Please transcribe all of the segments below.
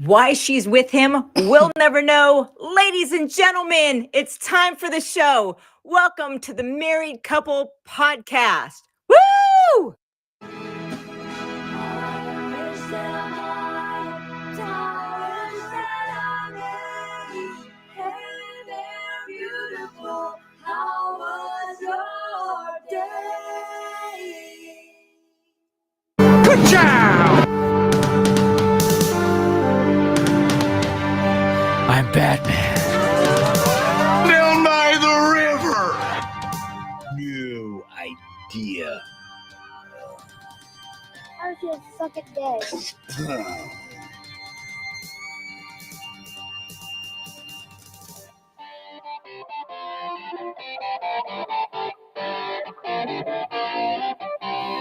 Why she's with him, we'll never know. Ladies and gentlemen, it's time for the show. Welcome to the Married Couple Podcast. Woo! Good job! I'm Batman. Down by the river. New idea. How does your fucking day?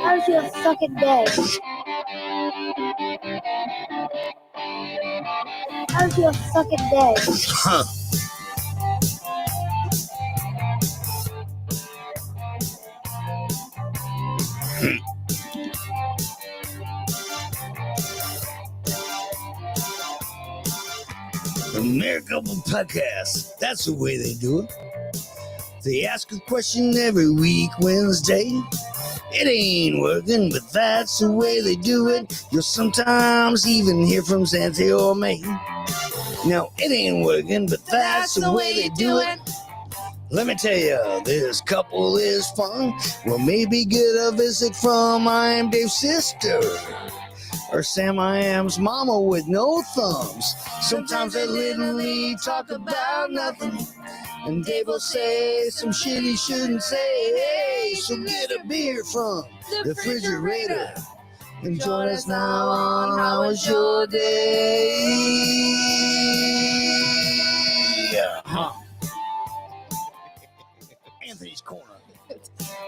How's your fucking day? How's your fucking day? The Married Couple Podcast. That's the way they do it. They ask a question every week, Wednesday. It ain't working, but that's the way they do it. You'll sometimes even hear from Santa or May. Now, it ain't working, but that's the way they do it. Let me tell you, this couple is fun. Well, maybe get a visit from IamDave's sister, or SamIAm's mama with no thumbs. Sometimes they literally talk about nothing, and Dave will say some shit he shouldn't say. Hey, so get a beer from the refrigerator and join us now on How Was Your Day? Anthony's Corner.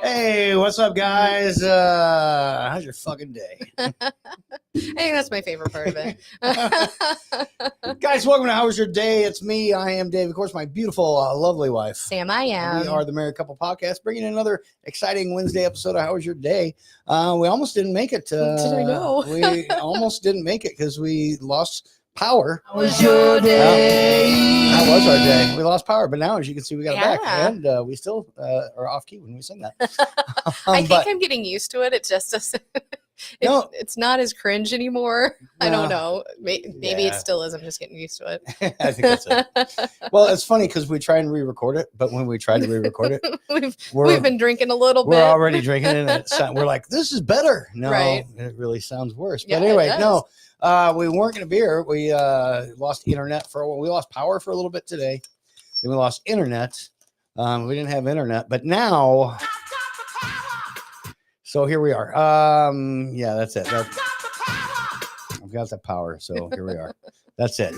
Hey, what's up, guys? How's your fucking day? I think that's my favorite part of it. Guys, welcome to How Was Your Day? It's me, IamDave, of course, my beautiful, lovely wife. SamIAm. We are the Married Couple Podcast, bringing in another exciting Wednesday episode of How Was Your Day? We almost didn't make it. Did I know? We almost didn't make it because we lost power. How was your day? How was our day? We lost power, but now, as you can see, we got it back, Yeah. and we still are off key when we sing that. I think I'm getting used to it. It just doesn't. No. It's not as cringe anymore. I don't No. know. Maybe Yeah. it still is. I'm just getting used to it. I think that's it. Well, it's funny because we try and re-record it, but when we try to re-record it, we've been drinking a little we're bit. already drinking it, and we're like, this is better. No, Right. it really sounds worse. Yeah, But it anyway, does. no, we weren't going to be here. We lost internet for a while. We lost power for a little bit today. Then we lost internet. We didn't have internet, but now, so here we are. Yeah, that's it. I've got the power, so here we are. That's it.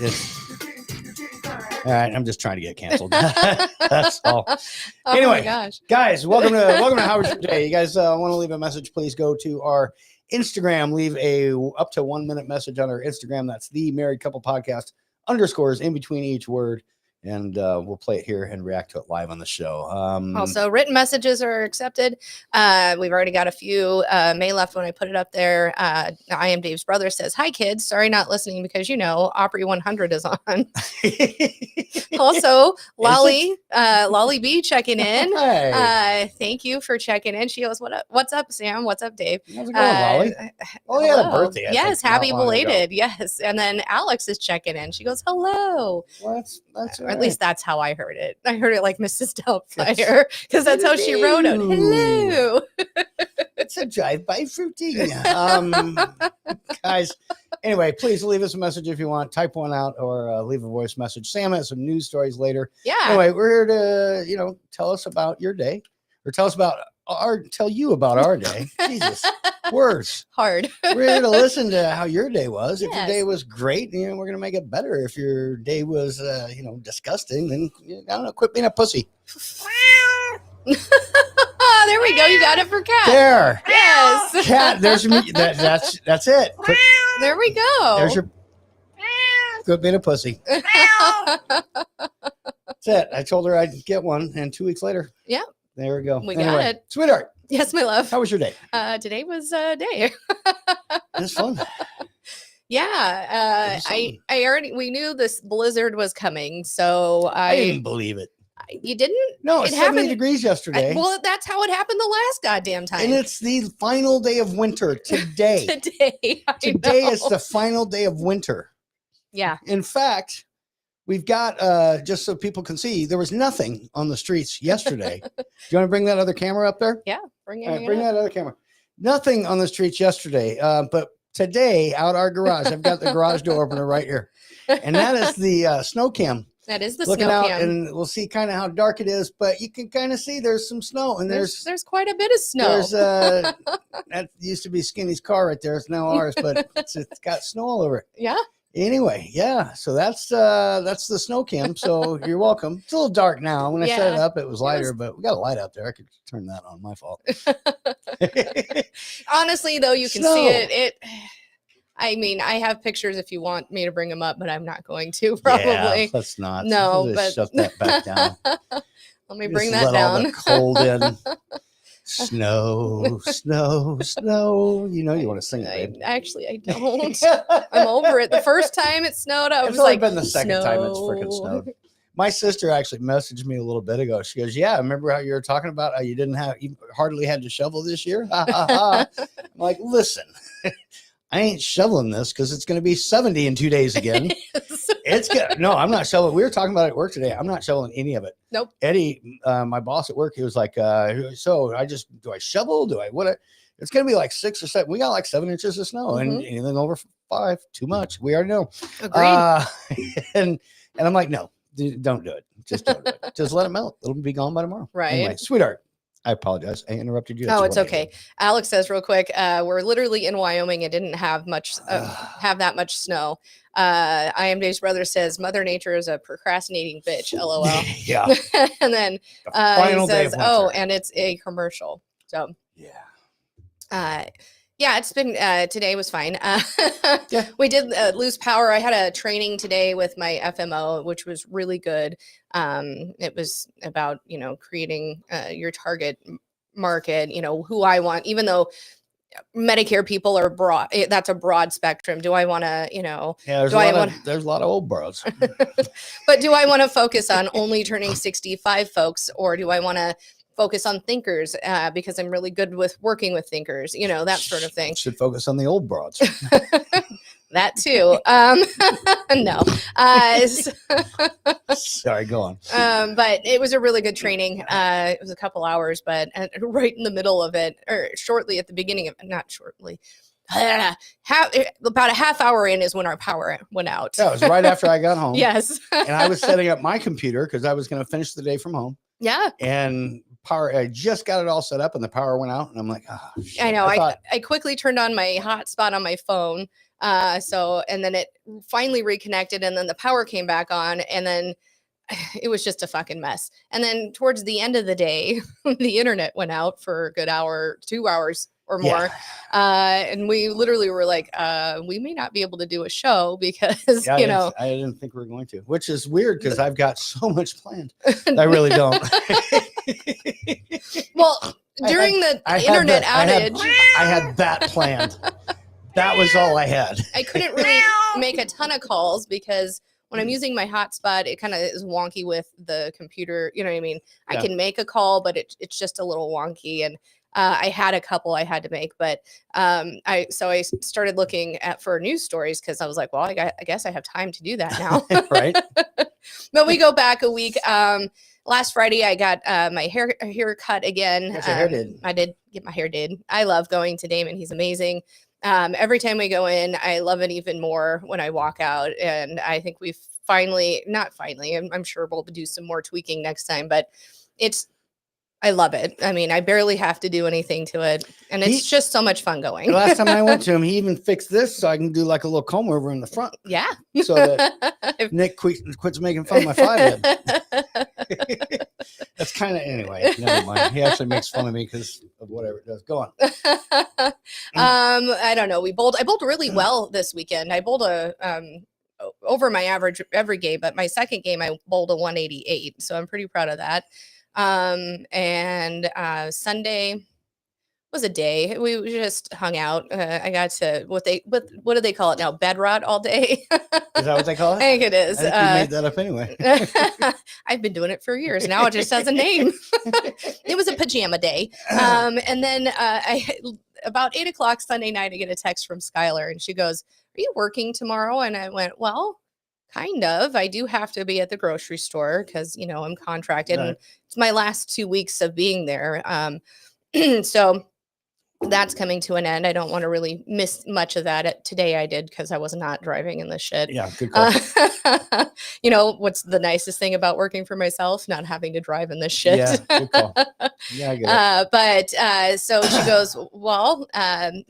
All right, I'm just trying to get canceled. That's all. Oh Anyway, my gosh. guys, welcome to Howard's for Today. You guys want to leave a message, please go to our Instagram. Leave a up to 1 minute message on our Instagram. That's the Married Couple Podcast, underscores in between each word. And we'll play it here and react to it live on the show. Also, written messages are accepted. We've already got a few. May left when I put it up there. IamDave's brother says, "Hi, kids. Sorry not listening because, Opry 100 is on." Also, Lolly B checking in. Hey. Thank you for checking in. She goes, What's up, Sam? What's up, Dave? How's it going, Lolly? Oh, he had a Hello. birthday. I Yes, think, happy not long ago. belated. Yes. And then Alex is checking in. She goes, "Hello." Well, that's Or at least that's how I heard it. I heard it like Mrs. Doubtfire because that's how she wrote it. Hello. It's a drive-by fruiting. Guys, anyway, please leave us a message if you want. Type one out or leave a voice message. Sam has some news stories later. Yeah. Anyway, we're here to, tell us about your day or tell you about our day. Jesus, words. Hard. We're here to listen to how your day was. If your Yes. day was great, we're going to make it better. If your day was, disgusting, then, I don't know, quit being a pussy. There we go. You got it for cat. There. Yes. Cat, there's me. That's it. There we go. There's your quit being a pussy. That's it. I told her I'd get one, and 2 weeks later. Yeah. There we go. We got it. Sweetheart, Yes, my love. how was your day? Today was a day. It was fun. Yeah. We knew this blizzard was coming, so I didn't believe it. you didn't? No, It it's 70 happened- degrees yesterday. Well, that's how it happened the last goddamn time. And it's the final day of winter today. Today. I Today is know. the final day of winter. Yeah. In fact, we've got, just so people can see, there was nothing on the streets yesterday. Do you want to bring that other camera up there? Yeah. Bring All right, it. bring that other camera. Nothing on the streets yesterday, but today out our garage, I've got the garage door opener right here. And that is the snow cam. That is the Looking snow out, cam. and we'll see kind of how dark it is, but you can kind of see there's some snow, and There's quite a bit of snow. There's that used to be Skinny's car right there. It's now ours, but it's got snow all over it. Yeah. Anyway, yeah. So that's the snow cam. So you're welcome. It's a little dark now. When I set it Yeah. up, it was lighter, but we got a light out there. I could turn that on. My fault. Honestly, though, you can Snow. see it. I mean, I have pictures if you want me to bring them up, but I'm not going to Yeah, probably. let's not. No, Let's but shut that back down. Let me bring Just that let all the down. cold in. Snow, snow, snow. You want to sing it, babe. I don't. I'm over it. The first time it snowed, I was It's only like, been the second time it's freaking "Snow." snowed. My sister actually messaged me a little bit ago. She goes, "Yeah, remember how you were talking about how you hardly had to shovel this year?" Ha, ha, ha. I'm like, listen, I ain't shoveling this because it's going to be 70 in 2 days again. It's good. No, I'm not shoveling. We were talking about it at work today. I'm not shoveling any of it. Nope. Eddie, my boss at work, he was like, so do I shovel? It's going to be like 6 or 7. We got like 7 inches of snow, and anything over 5, too much. We already know. Agreed. And I'm like, no, don't do it. Just don't do it. Just let it melt. It'll be gone by tomorrow. Right. Anyway, sweetheart, I apologize. I interrupted you. That's Oh, it's what I okay. did. Alex says real quick, we're literally in Wyoming and didn't have that much snow. IamDave's brother says Mother Nature is a procrastinating bitch. LOL. Yeah. And then The final he day says, of "Oh, winter. and it's a commercial." So Yeah. yeah, it's been today was fine. Yeah. We did lose power. I had a training today with my FMO, which was really good. It was about creating your target market. Who I want, even though Medicare people are broad. That's a broad spectrum. Do I want to, Yeah, there's Do a I lot want- of there's a lot of old bros. but do I want to focus on only turning 65 folks, or do I want to focus on thinkers because I'm really good with working with thinkers, you know, that sort of thing. Should focus on the old broads. That too. No. Sorry, go on. But it was a really good training. It was a couple hours, but right in the middle of it, or shortly at the beginning of, not shortly, about a half hour in is when our power went out. Yeah, it was right after I got home. Yes. And I was setting up my computer because I was going to finish the day from home. Yeah. And I just got it all set up and the power went out. And I'm like, oh, shit. I know. I I quickly turned on my hotspot on my phone. And then it finally reconnected and then the power came back on and then it was just a fucking mess. And then towards the end of the day, the internet went out for a good hour, 2 hours or more. And we literally were like, we may not be able to do a show because, I didn't think we were going to, which is weird because I've got so much planned. I really don't. Well, during the internet outage, I had that planned. That was all I had. I couldn't really make a ton of calls because when I'm using my hotspot, it kind of is wonky with the computer. You know what I mean? I can make a call, but it's just a little wonky. And I had a couple I had to make, but I started looking for news stories because I was like, well, I guess I have time to do that now. Right. But we go back a week. Last Friday, I got my hair cut again. Yes, your hair did. I did get my hair did. I love going to Damon. He's amazing. Every time we go in, I love it even more when I walk out. And I think we've not finally, I'm sure we'll do some more tweaking next time, but I love it. I mean, I barely have to do anything to it. And it's just so much fun going. The last time I went to him, he even fixed this so I can do like a little comb over in the front. Yeah. So that Nick quits making fun of my flathead. That's kind of, anyway, never mind. He actually makes fun of me because of whatever it does. Go on. I don't know. I bowled really well this weekend. I bowled over my average every game, but my second game I bowled a 188. So I'm pretty proud of that. And Sunday was a day we just hung out. I got to what do they call it now? Bed rot all day. Is that what they call it? I think it is. I think you made that up anyway. I've been doing it for years. Now it just has a name. It was a pajama day. And then about 8:00 Sunday night, I get a text from Skylar and she goes, "Are you working tomorrow?" And I went, "Well, kind of. I do have to be at the grocery store because, I'm contracted and it's my last 2 weeks of being there. So that's coming to an end. I don't want to really miss much of that. Today I did because I was not driving in this shit. Yeah, good call. What's the nicest thing about working for myself? Not having to drive in this shit. Yeah, good call. Yeah, I get it. So she goes, well,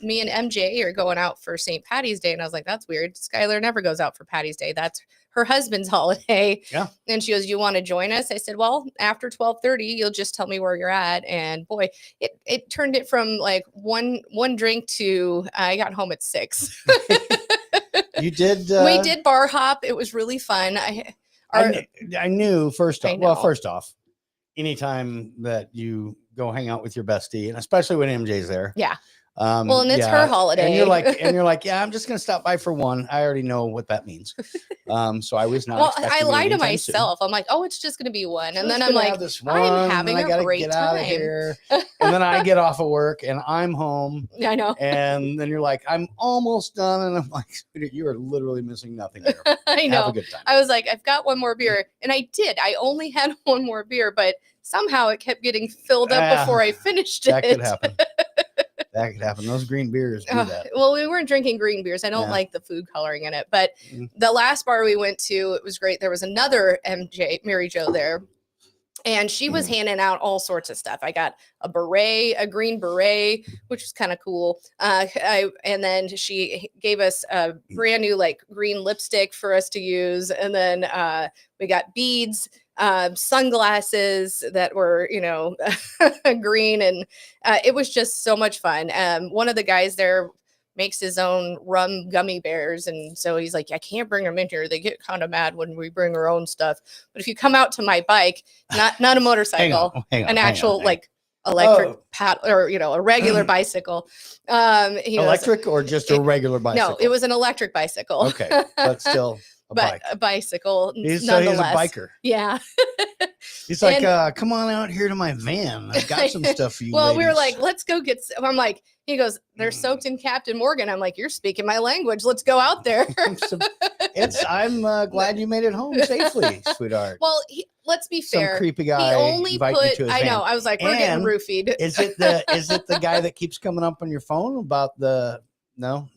me and MJ are going out for St. Patty's Day. And I was like, that's weird. Skylar never goes out for Patty's Day. That's her husband's holiday. Yeah. And she goes, you want to join us? I said, well, after 12:30, you'll just tell me where you're at. And boy, it turned it from like one drink to I got home at 6. You did. We did bar hop. It was really fun. I knew first off. I know. Well, first off, anytime that you go hang out with your bestie, and especially when MJ's there. Yeah. Well, and it's her holiday. And you're like, yeah, I'm just gonna stop by for one. I already know what that means. So I was not. Well, I lie to myself. I'm like, oh, it's just gonna be one, and then I'm like, I'm having a great time. And then I get off of work and I'm home. I know. And then you're like, I'm almost done, and I'm like, you are literally missing nothing here. I know. Have a good time. I was like, I've got one more beer, and I did. I only had one more beer, but somehow it kept getting filled up before I finished it. That could happen. That could happen. Those green beers do that. Well, we weren't drinking green beers. I don't like the food coloring in it. But the last bar we went to, it was great. There was another Mary Jo there. And she was handing out all sorts of stuff. I got a beret, a green beret, which was kind of cool. And then she gave us a brand new like green lipstick for us to use. And then we got beads, sunglasses that were, green. And it was just so much fun. One of the guys there makes his own rum gummy bears. And so he's like, I can't bring them in here. They get kind of mad when we bring our own stuff. But if you come out to my bike, not a motorcycle, an actual like electric or, a regular bicycle. Electric or just a regular bicycle? No, it was an electric bicycle. Okay. But still. but a bicycle He's a nonetheless. biker. Yeah. He's like, And- come on out here to my van. I've got some stuff for you. Well, we were ladies." like, let's go get. I'm like, he goes, they're soaked in Captain Morgan. I'm like, you're speaking my language. Let's go out there. I'm glad you made it home safely, sweetheart. Well, let's be Some fair. creepy guy. He only invited you put. to his I van. know. I was like, we're getting And roofied. Is it the guy that keeps coming up on your phone about the no?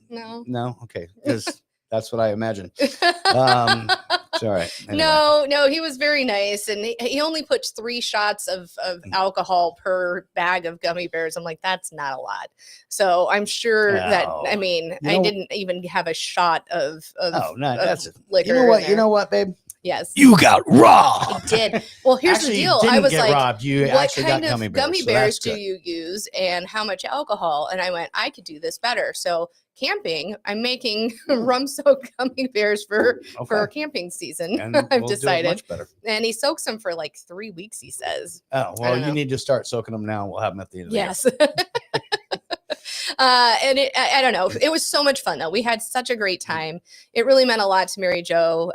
Okay, because that's what I imagine. It's all right. Anyway. No, he was very nice, and he only puts 3 shots of alcohol per bag of gummy bears. I'm like, that's not a lot. So I'm sure that I didn't even have a shot of that's it. liquor. You know what, babe? Yes, You got robbed. he did. Well, here's Actually, the you deal. didn't I was get like, robbed. You what actually kind got of gummy bears, gummy so bears that's do good. you use, and how much alcohol? And I went, I could do this better. So camping, I'm making rum soaked gummy bears for camping season. And I've we'll do it decided. much better. And he soaks them for like 3 weeks, he says. Oh, well, you need to start soaking them now. We'll have them at the end of the year. Yes. And I don't know. It was so much fun, though. We had such a great time. It really meant a lot to Mary Jo.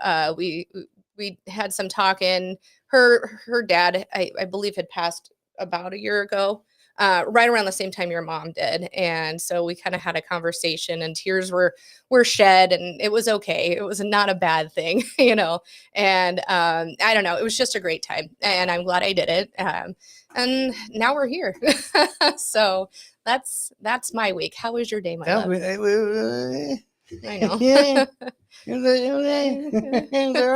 We had some talking. Her dad, I believe, had passed about a year ago, right around the same time your mom did. And so we kind of had a conversation, and tears were shed, and it was okay. It was not a bad thing, you know. And I don't know. It was just a great time, and I'm glad I did it. And now we're here. So that's my week. How was your day, my love? I know. Yeah. It was all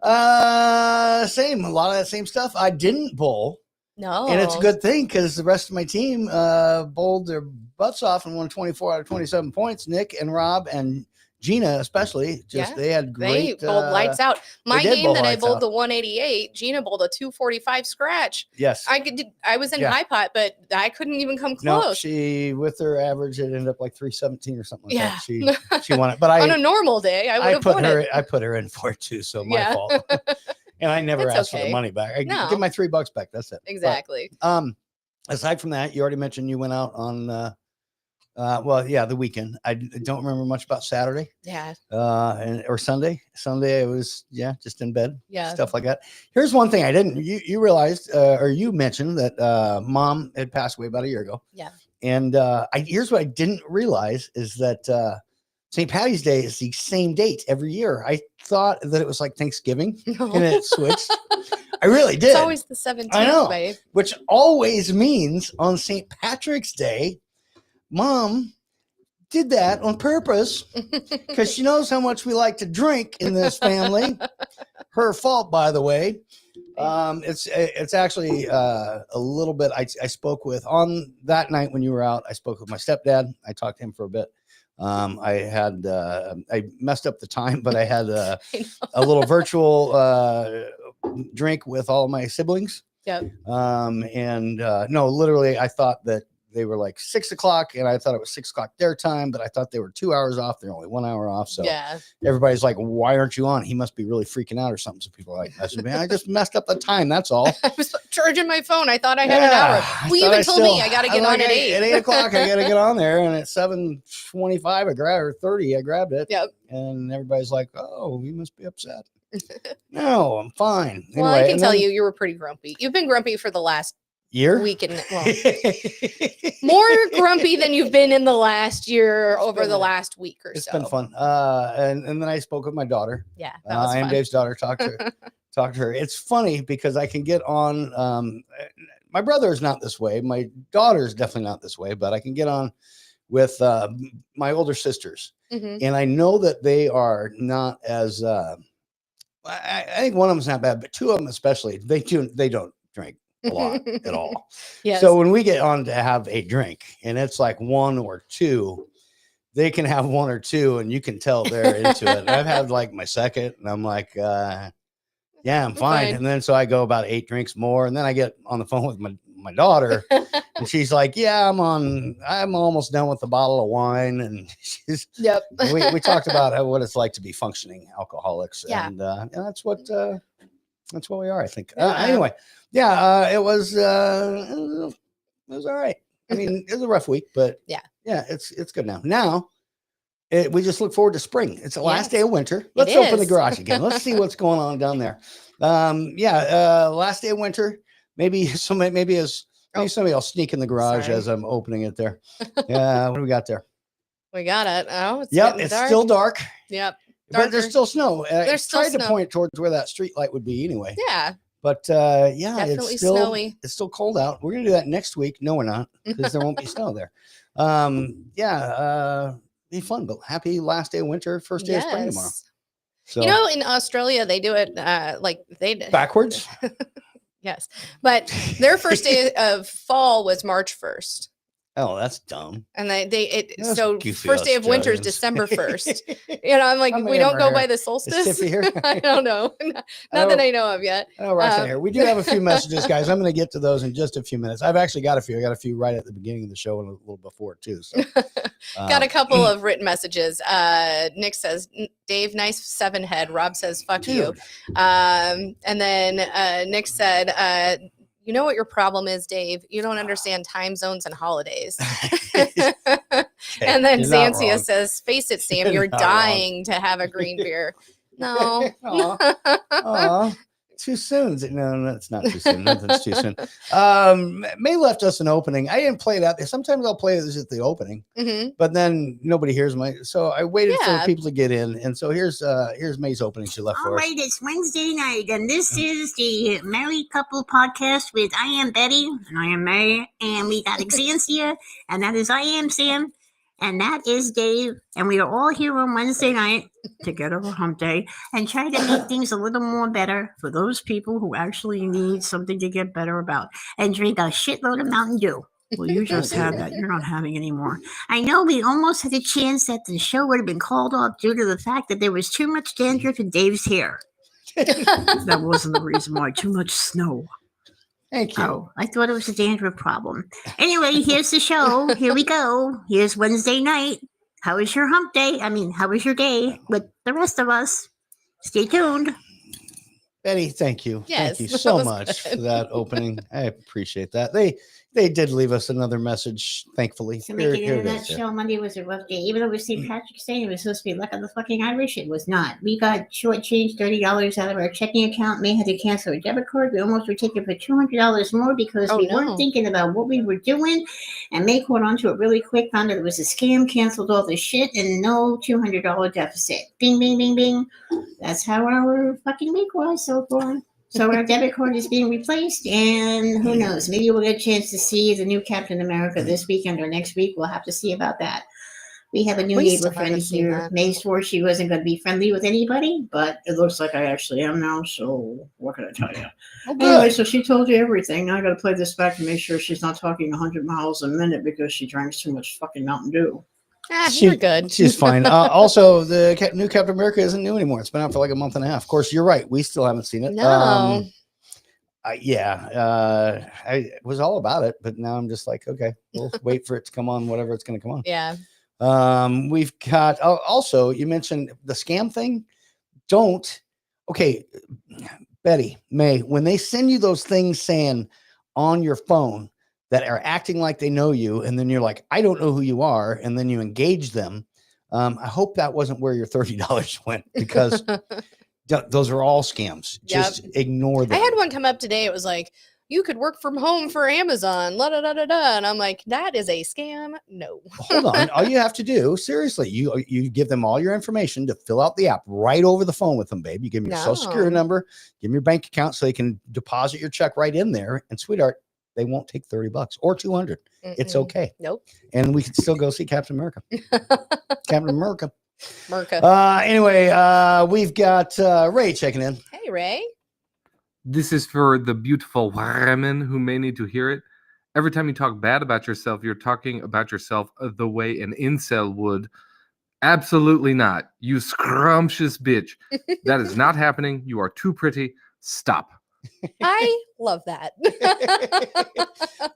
right. Same. A lot of that same stuff. I didn't bowl. No. And it's a good thing because the rest of my team bowled their butts off and won 24 out of 27 points. Nick and Rob and Gina especially, they had great. They bowled lights out. My game that I bowled out. the 188, Gina bowled a 245 scratch. Yes. I was in high pot, but I couldn't even come close. No, she, with her average, it ended up like 317 or something like that. Yeah. She won it. But on a normal day, I would have won it. I put her in for it too, so my fault. And I never asked for the money back. I give my $3 back. That's it. Exactly. But, aside from that, you already mentioned you went out on the weekend. I don't remember much about Saturday. Yeah. Or Sunday. Sunday I was just in bed. Yeah. Stuff like that. Here's one thing I didn't. You realized or you mentioned that mom had passed away about a year ago. Yeah. And here's what I didn't realize is that St. Patty's Day is the same date every year. I thought that it was like Thanksgiving and it switched. I really did. It's always the 17th, I know, babe. which always means on St. Patrick's Day, Mom did that on purpose because she knows how much we like to drink in this family. Her fault, by the way. It's actually a little bit. I spoke with on that night when you were out. I spoke with my stepdad. I talked to him for a bit. I messed up the time, but I had a little virtual drink with all my siblings. Yep. No, literally, I thought that they were like 6 o'clock, and I thought it was 6 o'clock their time, but I thought they were 2 hours off. They're only 1 hour off. So everybody's like, "Why aren't you on?" He must be really freaking out or something. So people are like, I just messed up the time. That's all. I was charging my phone. I thought I had an hour. Well, you even told me I got to get on at 8. At 8 o'clock, I got to get on there, and at 7:25, I grabbed it. Yep. And everybody's like, "Oh, you must be upset." No, I'm fine. Well, anyway, I can tell you were pretty grumpy. You've been grumpy for the last year, week, and more grumpy than you've been in the last year over the last week or so. It's been fun. And then I spoke with my daughter. Yeah, that was fun. IamDave's daughter. Talked to her. It's funny because I can get on. My brother is not this way. My daughter is definitely not this way. But I can get on with my older sisters, and I know that they are not as. I think one of them's not bad, but two of them especially. They don't drink a lot at all. Yes. So when we get on to have a drink and it's like one or two, they can have one or two and you can tell they're into it. And I've had like my second and I'm like, yeah, I'm fine. And then so I go about 8 drinks more. And then I get on the phone with my daughter and she's like, yeah, I'm almost done with the bottle of wine. And she's, we talked about what it's like to be functioning alcoholics. Yeah. And that's what we are, I think. Anyway, it was all right. I mean, it was a rough week, but yeah, it's good now. Now We just look forward to spring. It's the last day Yes, of winter. Let's open the is. garage again. Let's see what's going on down there. Last day of winter. Maybe somebody will sneak in the garage Sorry. as I'm opening it there. Yeah, what do we got there? We got it. Oh, it's Yep, getting it's dark. still dark, Yep. but there's Darker. still snow. There's still tried to snow. point towards where that street light would be anyway. Yeah. But Definitely it's still snowy. It's still cold out. We're gonna do that next week. No, we're not, because there won't be snow there. Be fun, but happy last day of winter, first day of spring tomorrow. Yes. So You know, in Australia, they do it like they backwards. Yes, but their first day of fall was March 1st. Oh, that's dumb. And Those so goofy first day of winter is Australians. December 1st. You know, I'm like, How many we of don't them go are by here? the Is solstice. Tiffy here? I don't know. Not that I know of yet. I know Roxanne here. We do have a few messages, guys. I'm going to get to those in just a few minutes. I've actually got a few. I got a few right at the beginning of the show and a little before too. So Got a couple of written messages. Nick says, Dave, nice 7 head. Rob says, fuck you. Dude. And then Nick said, you know what your problem is, Dave? You don't understand time zones and holidays. And then You're not Xanthia wrong. says, face it, Sam, You're you're not dying to have a green beer. No. Aw, too soon. No, it's not too soon. Nothing's too soon. May left us an opening. I didn't play that. Sometimes I'll play this at the opening, Mhm. but then nobody hears so I waited Yeah. for people to get in. And so here's May's opening she left All for us. right, it's Wednesday night, and this is the Married Couple Podcast with I Am Betty, and I Am May, and we got Xanthia, and that is I Am Sam, and that is Dave, and we are all here on Wednesday night to get over hump day and try to make things a little more better for those people who actually need something to get better about and drink a shitload of Mountain Dew. Well, you just had that. You're not having any more. I know we almost had a chance that the show would have been called off due to the fact that there was too much dandruff in Dave's hair. That wasn't the reason why. Too much snow. Thank you. Oh, I thought it was a dandruff problem. Anyway, here's the show. Here we go. Here's Wednesday night. How was your hump day? I mean, how was your day with the rest of us? Stay tuned. Betty, thank you. Yes, Thank you that so was much good. for that opening. I appreciate that. They did leave us another message, thankfully. To make it Here into it that is, yeah. show, Monday was a rough day. Even though it was St. Patrick's Day, it was supposed to be luck of the fucking Irish. It was not. We got shortchanged $30 out of our checking account. May had to cancel our debit card. We almost were taken for $200 more because Oh, we no. weren't thinking about what we were doing. And May caught on to it really quick, found out it was a scam, canceled all the shit, and no $200 deficit. Bing, bing, bing, bing. That's how our fucking week was so far. So our debit card is being replaced, and who knows? Maybe we'll get a chance to see the new Captain America this weekend or next week. We'll have to see about that. We have a new We neighbor still friend haven't seen here. that. May swore she wasn't going to be friendly with anybody, but it looks like I actually am now. So what can I tell you? Oh, Anyway, good. so she told you everything. Now I got to play this back to make sure she's not talking 100 miles a minute because she drinks too much fucking Mountain Dew. You're good. She's fine. Also, the new Captain America isn't new anymore. It's been out for like a month and a half. Of course, you're right. We still haven't seen it. No. I was all about it, but now I'm just like, okay, we'll wait for it to come on, whatever it's going to come on. Yeah. We've got also, you mentioned the scam thing. Okay, Betty, May, when they send you those things saying on your phone that are acting like they know you, and then you're like, I don't know who you are, and then you engage them. I hope that wasn't where your $30 went, because those are all scams. Just ignore them. I had one come up today. It was like, you could work from home for Amazon. La da da da da. And I'm like, that is a scam. No. Hold on. All you have to do, seriously, you give them all your information to fill out the app right over the phone with them, babe. You give them your social security No. number, give them your bank account so they can deposit your check right in there. And sweetheart, they won't take $30 or 200. It's Mm-mm. okay. Nope. And we can still go see Captain America. Captain America. Merca. Anyway, we've got Ray checking in. Hey, Ray. This is for the beautiful women who may need to hear it. Every time you talk bad about yourself, you're talking about yourself the way an incel would. Absolutely not. You scrumptious bitch. That is not happening. You are too pretty. Stop. I love that.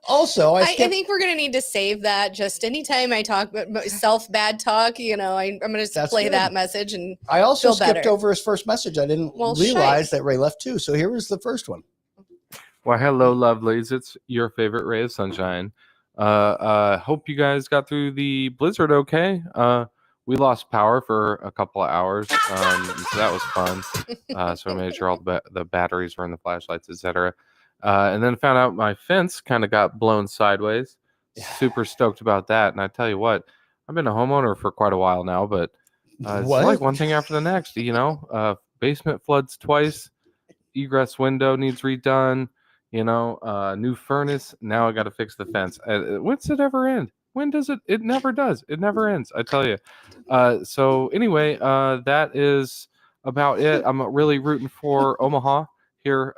Also, I think we're going to need to save that. Just anytime I talk self bad talk, I'm going to just That's play good. that message. And I also feel skipped better. over his first message. I didn't Well, realize that Ray left too. So here was the first one. Well, hello, lovelies. It's your favorite ray of sunshine. Hope you guys got through the blizzard okay. we lost power for a couple of hours, so that was fun. So I made sure all the batteries were in the flashlights, etc. And then found out my fence kind of got blown sideways. Super stoked about that. And I tell you what, I've been a homeowner for quite a while now, but it's like one thing after the next. Basement floods twice, egress window needs redone. New furnace. Now I got to fix the fence. When's it ever end? When does it? It never does. It never ends. I tell you. So anyway, that is about it. I'm really rooting for Omaha here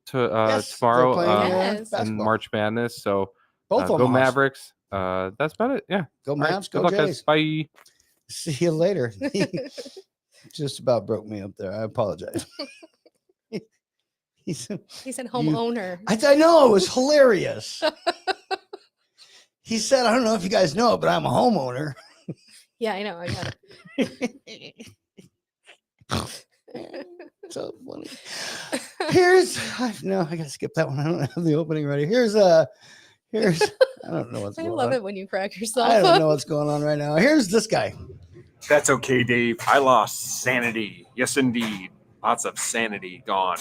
tomorrow Yes. in March Madness. So Both go Omahas. Mavericks. That's about it. Yeah. Go All right, Mavs. good Go luck, guys. Jays. Bye. See you later. Just about broke me up there. I apologize. He said homeowner. I know, it was hilarious. He said, I don't know if you guys know it, but I'm a homeowner. Yeah, I know. I got it. So funny. I gotta skip that one. I don't have the opening ready. Here's I don't know what's I going on. love it when you crack yourself I up. don't know what's going on right now. Here's this guy. That's okay, Dave. I lost sanity. Yes, indeed. Lots of sanity gone.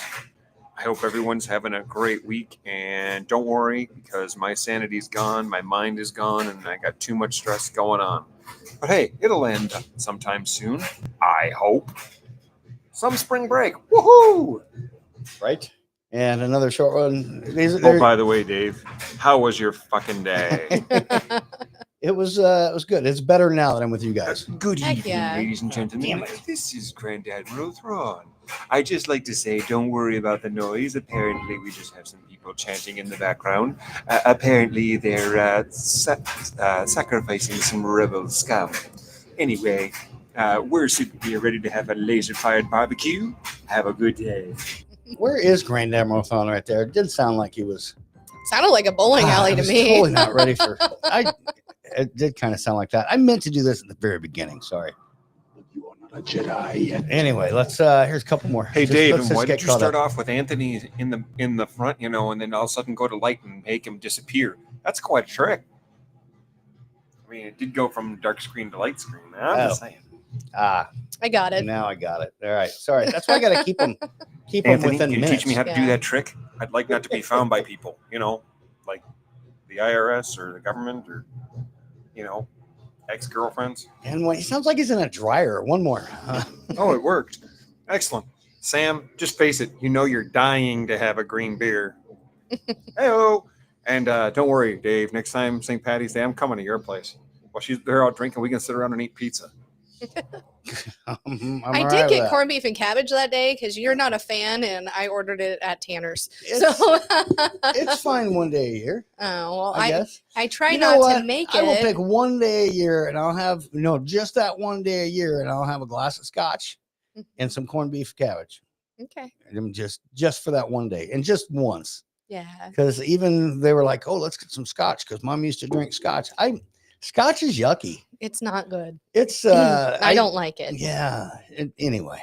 I hope everyone's having a great week, and don't worry because my sanity's gone, my mind is gone, and I got too much stress going on. But hey, it'll end sometime soon. I hope. Some spring break. Woohoo! Right? And another short one. Oh, by the way, Dave, how was your fucking day? It was good. It's better now that I'm with you guys. Good Heck evening, yeah. ladies and gentlemen. This is Granddad Rothron. I just like to say, don't worry about the noise. Apparently, we just have some people chanting in the background. Apparently, they're sacrificing some rebel scum. Anyway, we're sitting here ready to have a laser-fired barbecue. Have a good day. Where is Granddad Rothron right there? It did sound like he was. Sounded like a bowling alley I to was me. Totally not ready for. It did kind of sound like that. I meant to do this at the very beginning. Sorry. You are not a Jedi yet. Anyway, let's. Here's a couple more. Hey, Just- Dave, let's and just why get did you caught start up. off with Anthony in the front, and then all of a sudden go to light and make him disappear? That's quite a trick. I mean, it did go from dark screen to light screen. I'm just saying. I got it. Now I got it. All right. Sorry. That's why I got to keep them Anthony, within can you minutes. teach me how to do Yeah. that trick? I'd like not to be found by people, like the IRS or the government or, ex-girlfriends. And he sounds like he's in a dryer. One more. Oh, it worked. Excellent. Sam, just face it. You're dying to have a green beer. Hey-o. And don't worry, Dave. Next time St. Patty's Day, I'm coming to your place. While they're out drinking, we can sit around and eat pizza. I did get corned beef and cabbage that day because you're not a fan, and I ordered it at Tanner's. It's fine one day a year. Oh well, I guess. I try You know not what? to make I will it. pick one day a year, and I'll have just that one day a year, and I'll have a glass of scotch and some corned beef cabbage. Okay. And just for that one day, and just once. Yeah. Because even they were like, "Oh, let's get some scotch," because Mom used to drink scotch. Scotch is yucky. It's not good. It's I don't like it. Yeah. Anyway,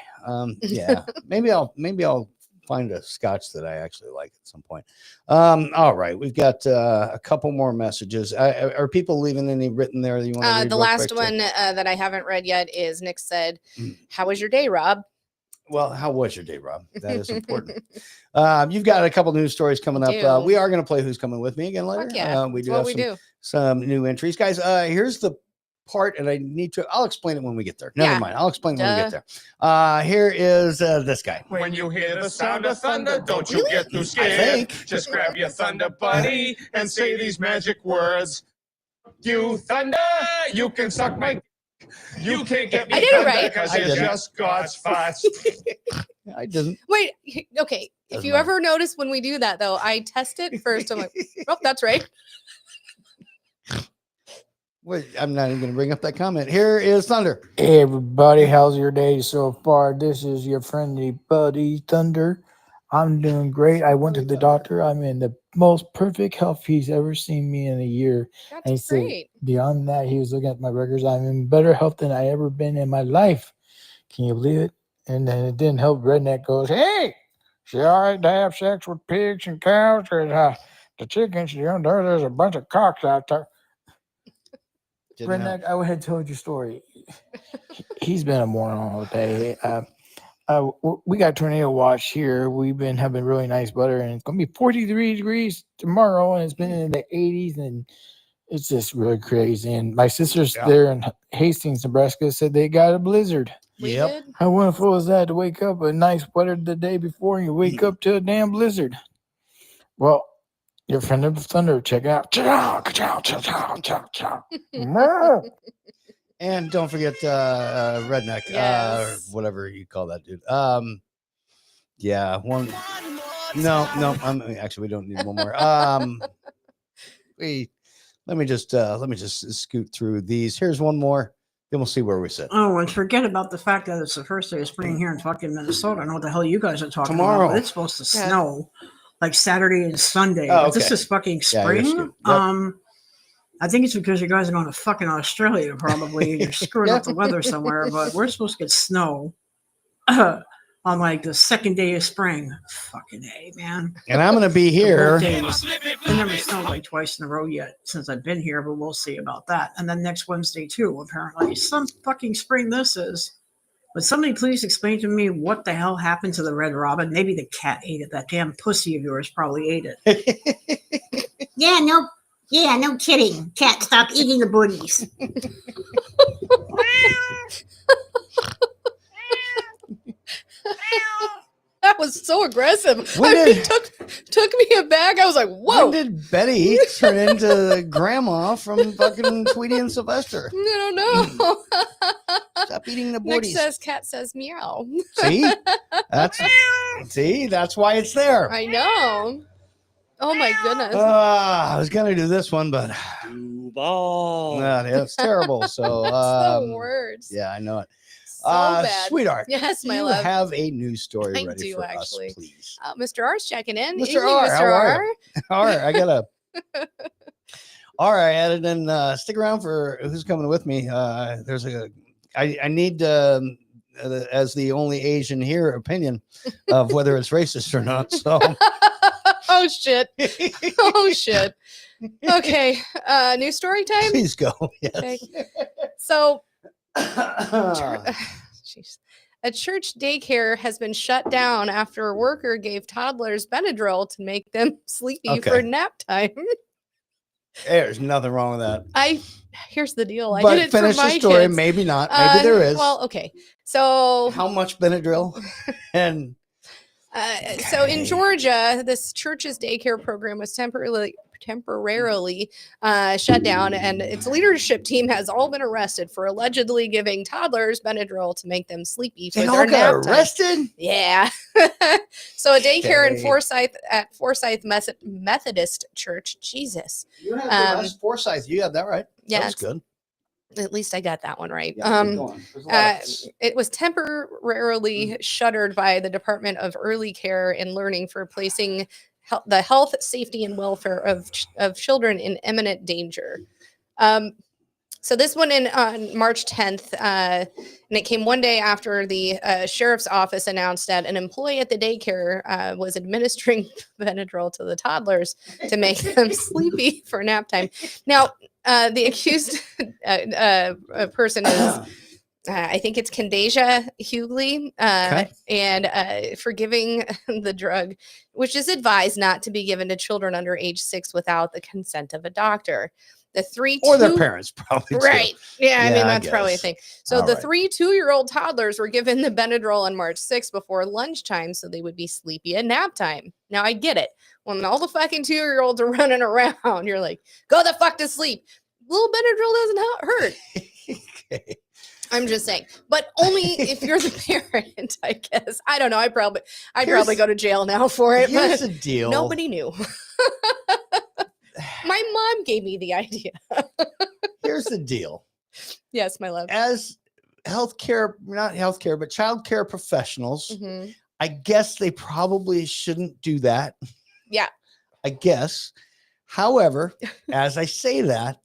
yeah. maybe I'll find a scotch that I actually like at some point. All right, we've got a couple more messages. Are people leaving any written there that you want to read? The real last quick, one that I haven't read yet is Nick said, "How was your day, Rob?" Well, how was your day, Rob? That is important. You've got a couple news stories coming I up. do. We are going to play Who's Coming With Me again later. Fuck yeah. We do That's have what we do. some new entries. Guys, here's the part, and I'll explain it when we get there. Never Yeah. mind. I'll explain when we get there. Here is this guy. When you hear the sound of thunder, don't you get too I scared. think. Just grab your thunder buddy and say these magic words. You thunder, you can suck my dick. You can't get me I did it thunder right. because I you're didn't. just God's farts. I didn't. Wait. Okay. If Doesn't you matter. ever notice when we do that, though, I test it first. I'm like, oh, that's right. Wait, I'm not even going to bring up that comment. Here is Thunder. Hey everybody, how's your day so far? This is your friendly buddy Thunder. I'm doing great. I went to the doctor. I'm in the most perfect health he's ever seen me in a year. And he That's said, great. beyond that, he was looking at my records. I'm in better health than I ever been in my life. Can you believe it? And then it didn't help. Redneck goes, hey, is it all right to have sex with pigs and cows? Because the chickens, there's a bunch of cocks out there. Didn't help. Redneck, I had told your story. He's been a moron all day. We got tornado watch here. We've been having really nice weather, and it's gonna be 43 degrees tomorrow, and it's been in the 80s, and it's just really crazy. And my sisters there in Hastings, Nebraska, said they got a blizzard. We did. How wonderful is that to wake up a nice weather the day before, and you wake up to a damn blizzard? Well, your friend of Thunder, check it out. And don't forget Redneck, Yes. whatever you call that dude. Yeah, one. No, actually we don't need one more. Let me just scoot through these. Here's one more. Then we'll see where we sit. Oh, and forget about the fact that it's the first day of spring here in fucking Minnesota. I know what the hell you guys are talking Tomorrow. about. But it's supposed to snow like Saturday and Sunday. Oh, But this okay. is fucking Yeah, you're spring. screwed. Yep. I think it's because you guys are going to fucking Australia probably. And you're screwing up the weather somewhere. But we're supposed to get snow on like the second day of spring. Fucking A, man. And I'm gonna be here. I never snowed like twice in a row yet since I've been here, but we'll see about that. And then next Wednesday too, apparently. Some fucking spring this is. Would somebody please explain to me what the hell happened to the red robin? Maybe the cat ate it. That damn pussy of yours probably ate it. Yeah, no kidding. Cat, stop eating the booties. That was so aggressive. When I mean, did- took me aback. I was like, whoa. When did Betty turn into grandma from fucking Tweety and Sylvester? I don't know. Stop eating the Nick booties. says cat says meow. See? That's why it's there. I know. Oh my goodness. I was gonna do this one, but it's terrible. So That's the worst. yeah, I know it. So bad. Sweetheart, Yes, my you love. have a news story I ready do, for actually. us, please. Mr. R's checking in. Mr. Evening, R, Mr. how are R. you? All right, I gotta. All right, and then stick around for who's coming with me. There's I need as the only Asian here opinion of whether it's racist or not. So. Oh shit. Oh shit. Okay. New story time. Please go. Yes. Okay. So jeez. A church daycare has been shut down after a worker gave toddlers Benadryl to make them sleepy for Okay. nap time. There's nothing wrong with that. Here's the deal. I But did it finish for my the story. kids. Maybe not. Maybe there is. Well, okay. So How much Benadryl? And so in Georgia, this church's daycare program was temporarily shut down, and its leadership team has all been arrested for allegedly giving toddlers Benadryl to make them sleepy for they their all nap got time. arrested. Yeah. So a daycare in Okay. Forsyth Methodist Church. Jesus. You have the last Forsyth. You got that right. Yeah, That's good. At least I got that one right. Yeah, keep going. There's a lot of- It was temporarily shuttered by the Department of Early Care and Learning for placing the health, safety, and welfare of children in imminent danger. So this one on March 10th, and it came one day after the sheriff's office announced that an employee at the daycare was administering Benadryl to the toddlers to make them sleepy for nap time. Now, the accused person is, I think it's Candasia Hughley, and for giving the drug, which is advised not to be given to children under age 6 without the consent of a doctor. The or their parents probably too. Right. Yeah, I Yeah, mean, I that's probably a guess. thing. So All the right. 3 2-year-old toddlers were given the Benadryl on March 6th before lunchtime so they would be sleepy at nap time. Now, I get it. When all the fucking 2-year-olds are running around, you're like, go the fuck to sleep. Little Benadryl doesn't hurt. Okay. I'm just saying. But only if you're the parent, I guess. I don't know. I'd probably go to jail now for it. Here's But the deal. nobody knew. My mom gave me the idea. Here's the deal. Yes, my love. As not healthcare, but childcare professionals, Mhm. I guess they probably shouldn't do that. Yeah. I guess. However, as I say that,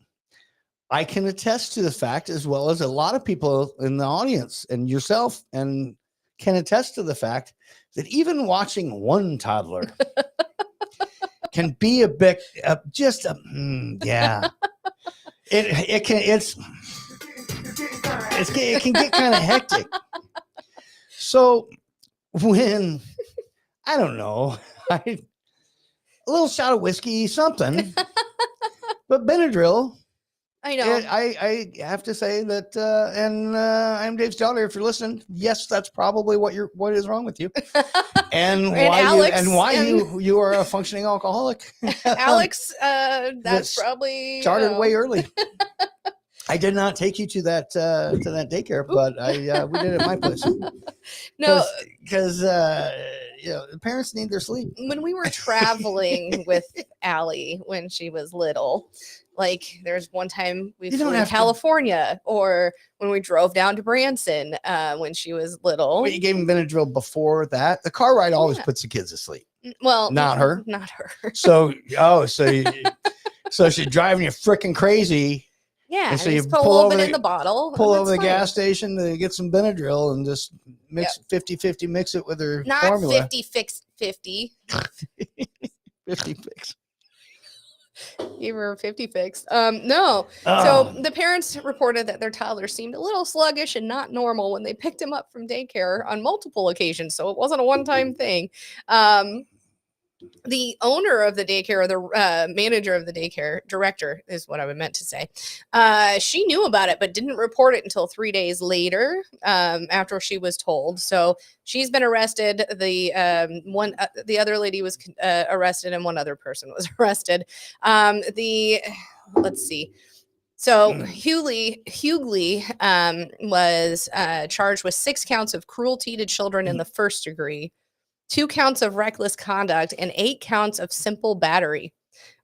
I can attest to the fact, as well as a lot of people in the audience and yourself, and can attest to the fact that even watching one toddler can be a bit, yeah. it can get kind of hectic. So when I don't know, a little shot of whiskey, something, but Benadryl. I know. I have to say that, and I'm Dave's daughter. If you're listening, yes, that's probably what is wrong with you, and why you are a functioning alcoholic. Alex, that's probably started way early. I did not take you to that daycare, but we did it at my place. No, because the parents need their sleep. When we were traveling with Allie when she was little, like there's one time we flew to California, or when we drove down to Branson when she was little. Well, you gave him Benadryl before that. The car ride always puts the kids to sleep. Well, not her. So she's driving you freaking crazy. Yeah, and so you you put a little bit in the bottle. Pull over the gas station to get some Benadryl and just mix 50-50, mix it with her Not formula. 50 fix 50. 50 fix. You were 50 fix. No. So the parents reported that their toddler seemed a little sluggish and not normal when they picked him up from daycare on multiple occasions. So it wasn't a one-time thing. The owner of the daycare, or the manager of the daycare, director is what I meant to say. She knew about it, but didn't report it until 3 days later, after she was told. So she's been arrested. The other lady was arrested, and one other person was arrested. Let's see. So Hughley was charged with 6 counts of cruelty to children in the first degree, 2 counts of reckless conduct, and 8 counts of simple battery.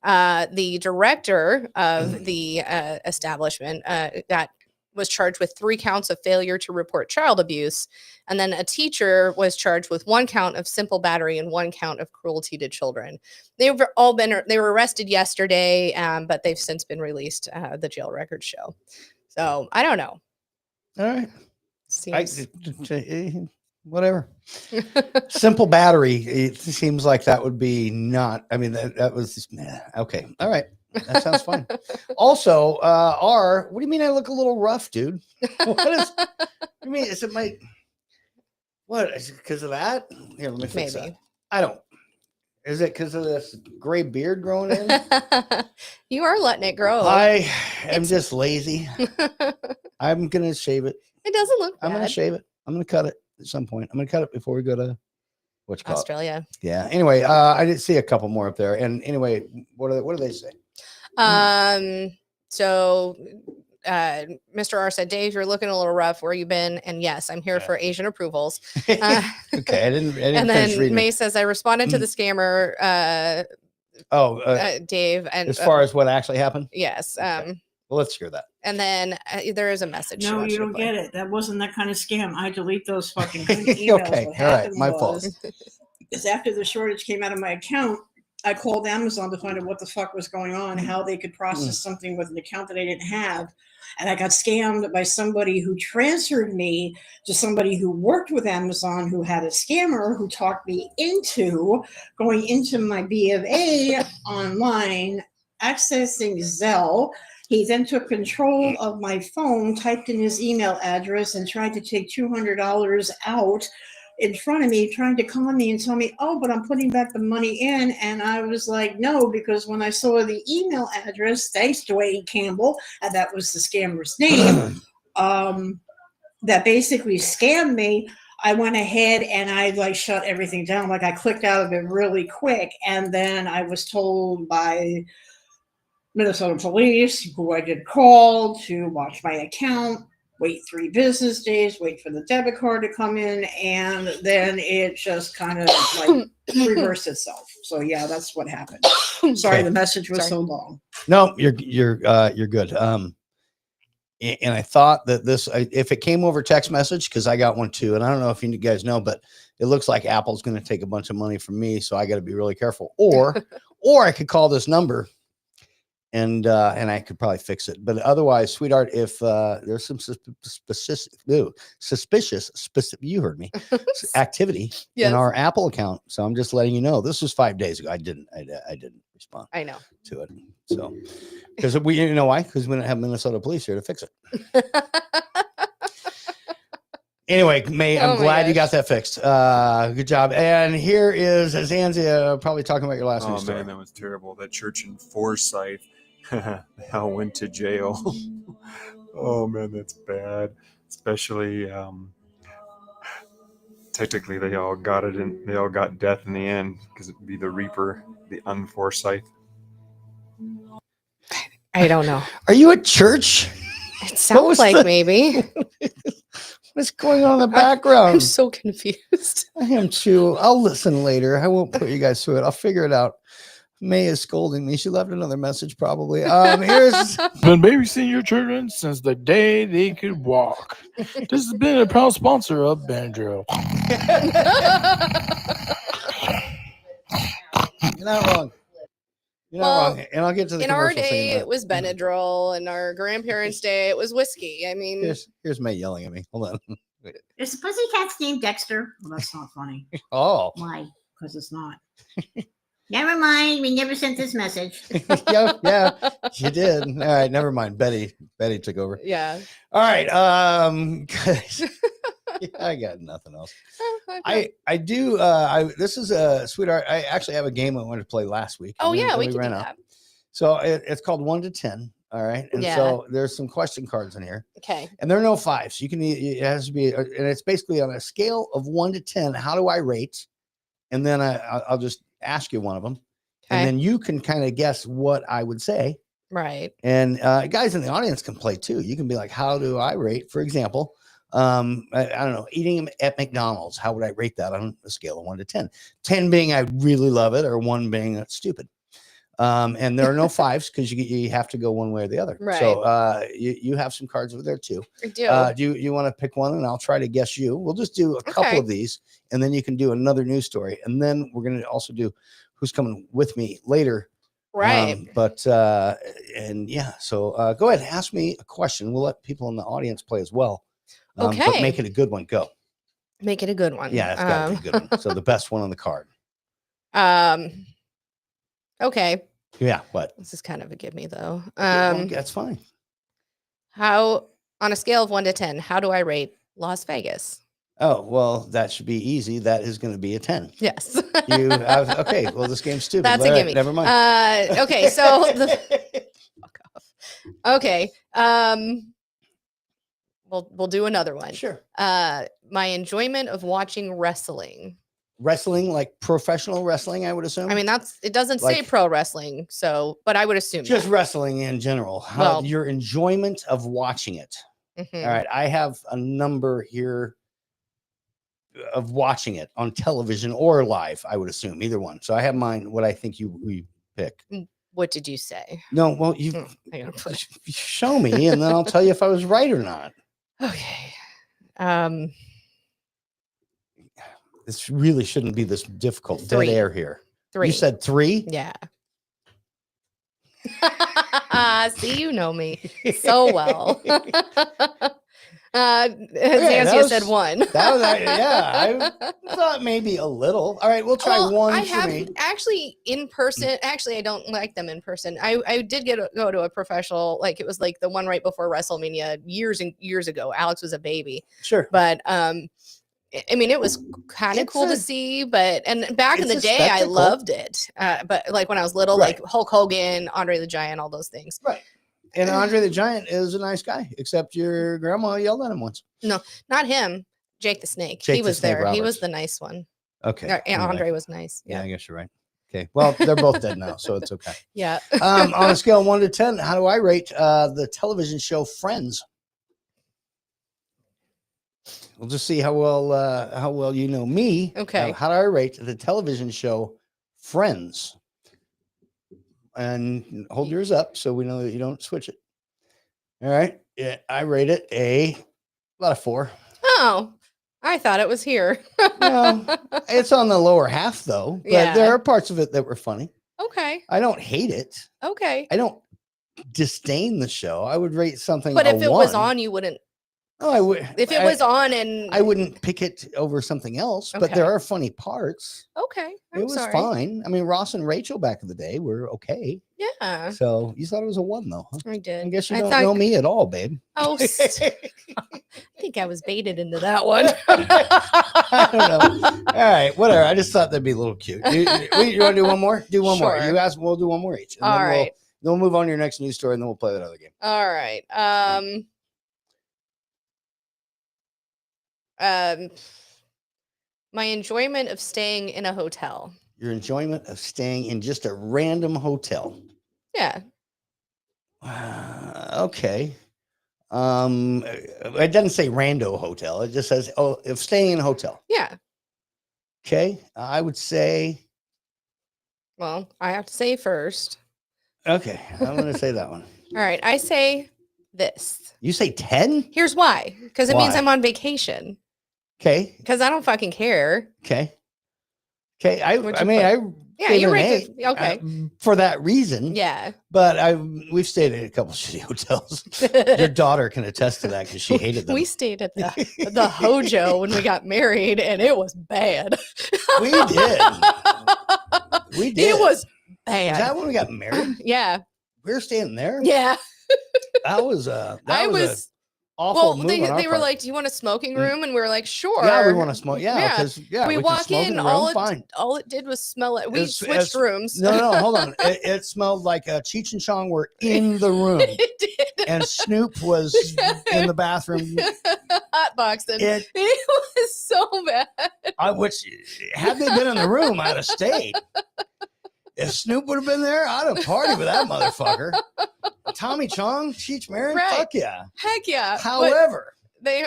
The director of the establishment was charged with 3 counts of failure to report child abuse, and then a teacher was charged with 1 count of simple battery and 1 count of cruelty to children. They were arrested yesterday, but they've since been released. The jail records show. So I don't know. All right. Whatever. Simple battery. It seems like that would be not. I mean, that was okay. All right. That sounds fine. Also, what do you mean I look a little rough, dude? What do you mean? Is it my, what? Is it because of that? Here, let me fix that. I don't. Is it because of this gray beard growing in? You are letting it grow. I am just lazy. I'm going to shave it. It doesn't look bad. I'm going to shave it. I'm going to cut it at some point. I'm going to cut it before we go to Australia. Yeah. Anyway, I did see a couple more up there. And anyway, what do they say? So Mr. R said, Dave, you're looking a little rough. Where you been? And yes, I'm here for Asian approvals. Okay, I didn't and then May says, I responded to the scammer, Dave. And as far as what actually happened? Yes. Well, let's hear that. And then there is a message. No, you don't get it. That wasn't that kind of scam. I delete those fucking emails. Okay, all right, my fault. Because after the shortage came out of my account, I called Amazon to find out what the fuck was going on, how they could process something with an account that I didn't have. And I got scammed by somebody who transferred me to somebody who worked with Amazon, who had a scammer who talked me into going into my B of A online, accessing Zelle. He then took control of my phone, typed in his email address, and tried to take $200 out in front of me, trying to con me and tell me, oh, but I'm putting back the money in. And I was like, no, because when I saw the email address, thanks to Wayne Campbell, and that was the scammer's name, that basically scammed me, I went ahead and I shut everything down. I clicked out of it really quick. And then I was told by Minnesota police, who I did call, to watch my account, wait 3 business days, wait for the debit card to come in, and then it just kind of reversed itself. So yeah, that's what happened. Sorry, the message was so long. No, you're good. And I thought that if it came over text message, because I got one too, and I don't know if you guys know, but it looks like Apple's going to take a bunch of money from me, so I got to be really careful. Or I could call this number. And I could probably fix it. But otherwise, sweetheart, if there's some suspicious, you heard me, activity in our Apple account. So I'm just letting you know. This was 5 days ago. I didn't respond I know. to it. So, because you know why? Because we don't have Minnesota police here to fix it. Anyway, May, I'm Oh my glad you got gosh. that fixed. Good job. And here is Zanzia probably talking about your last Oh news story. man, that was terrible. That church in Forsyth, they all went to jail. Oh man, that's bad. Especially, technically, they all got it, and they all got death in the end because it'd be the Reaper, the unforsyth. I don't know. Are you at church? It sounds like maybe. What's going on in the I'm background? so confused. I am too. I'll listen later. I won't put you guys through it. I'll figure it out. May is scolding me. She left another message probably. Here's Been babysitting your children since the day they could walk. This has been a proud sponsor of Benadryl. You're not wrong. You're not Well, wrong. And I'll get to the in our commercial day, scene. it was Benadryl, and our grandparents' day, it was whiskey. I mean, Here's May yelling at me. Hold on. Is the pussycat's name Dexter? Well, that's not funny. Oh. Why? Because it's not. Never mind. We never sent this message. yeah, you did. All right, never mind. Betty took over. yeah. All right. Guys, I got nothing else. I do. This is a sweetheart. I actually have a game I wanted to play last week. Oh, and then- yeah, then we can do ran that. out. So it's called 1 to 10. All right, and Yeah. so there's some question cards in here, Okay. and there are no fives. You can. It has to be, and it's basically on a scale of 1 to 10. How do I rate? And then I'll just ask you one of them, Okay. and then you can kind of guess what I would say. Right. And guys in the audience can play too. You can be like, how do I rate? For example, I don't know, eating at McDonald's. How would I rate that on a scale of 1 to 10? 10 being I really love it, or 1 being that's stupid. And there are no fives because you have to go one way or the other. Right. So you have some cards over there too. I do. Do you want to pick one and I'll try to guess you? We'll just do a couple Okay. of these and then you can do another news story. And then we're going to also do who's coming with me later. Right. And yeah, so go ahead and ask me a question. We'll let people in the audience play as well. But Okay. make it a good one. Go. Make it a good one. Yeah, it's got to be a good one. So the best one on the card. Okay. Yeah, what? This is kind of a gimme though. That's fine. How on a scale of 1 to 10, how do I rate Las Vegas? Oh, well, that should be easy. That is going to be a 10. Yes. You have, okay, well, this game's stupid. That's All a right, gimme. never mind. Okay, so fuck off. Okay. We'll do another one. Sure. My enjoyment of watching wrestling. Wrestling, like professional wrestling, I would assume. I mean, it doesn't say Like- pro wrestling, so but I would assume just that. wrestling in general. How, Well- your enjoyment of watching it. Mhm. All right, I have a number here of watching it on television or live. I would assume either one. So I have mine. What I think we pick. What did you say? No, well, you I gotta put show me, and then I'll tell you if I was right or not. Okay. This really shouldn't be this difficult. 3. Dead air here. 3. You said 3? Yeah. See, you know me so well. Zanzia said 1. That was, yeah, I thought maybe a little. All right, we'll try Well, one I for have me. actually in person. Actually, I don't like them in person. I did go to a professional, like it was like the one right before WrestleMania years and years ago. Alex was a baby, Sure. but I mean, it was kind of It's cool to a- see. But and back in it's the a day, I spectacle. loved it. But like when I was little, Right. like Hulk Hogan, Andre the Giant, all those things. Right. And Andre the Giant is a nice guy, except your grandma yelled at him once. Not him. Jake the Snake. Jake He the was Snake there. He was Roberts. the nice one. Okay. And anyway. Andre was nice. Yeah, Yeah. I guess you're right. Okay. Well, they're both dead now, so it's okay. Yeah. On a scale of 1 to 10, how do I rate the television show Friends? We'll just see how well you know me. Okay. How do I rate the television show Friends? And hold yours up so we know that you don't switch it. All right. Yeah, I rate it about a 4. Oh, I thought it was here. Well, it's on the lower half though. But Yeah. there are parts of it that were funny. Okay. I don't hate it. Okay. I don't disdain the show. I would rate something. But a if it was 1. on, you wouldn't Oh, I would. If it was on and I wouldn't pick it over something else, but Okay. there are funny parts. Okay, I'm It was sorry. fine. I mean, Ross and Rachel back in the day were okay. Yeah, So you thought it was a 1 though, huh? I did. I guess you I don't thought- know me at all, babe. Oh, I think I was baited into that one. I don't know. All right, whatever. I just thought that'd be a little cute. You want to do one more? Do one more. Sure. You ask, we'll do one more each. And All then right. We'll move on to your next news story, and then we'll play that other game. All right. My enjoyment of staying in a hotel. Your enjoyment of staying in just a random hotel. Yeah. Okay. It doesn't say rando hotel. It just says, if staying in a hotel. Yeah. Okay. I would say. Well, I have to say first. Okay. I'm going to say that one. All right. I say this. You say 10? Here's why. Because it means Why? I'm on vacation. Okay. Because I don't fucking care. Okay. Okay. What'd I you mean, put? I Yeah, gave you it an rated. 8, Okay. for that reason. Yeah. But we've stayed at a couple shitty hotels. Your daughter can attest to that because she hated them. We stayed at the Hojo when we got married, and it was bad. We did. We did. It was Is bad. that when we got married? Yeah. We were staying there. Yeah. That was I was was. a awful Well, move they on our were part. like, "Do you want a smoking room?" And we were like, "Sure." Yeah, we want to smoke. Yeah, Yeah. because we we can walk smoke in, the room, fine. all it did was smell it. We It's- switched it's- rooms. No, hold on. It smelled like Cheech and Chong were in the room, It did. and Snoop was in the bathroom. Hot boxing. It- It was so bad. Which had they been in the room, I'd have stayed. If Snoop would have been there, I'd have partied with that motherfucker. Tommy Chong, Cheech Marin, Right. fuck yeah. Heck yeah. But However, they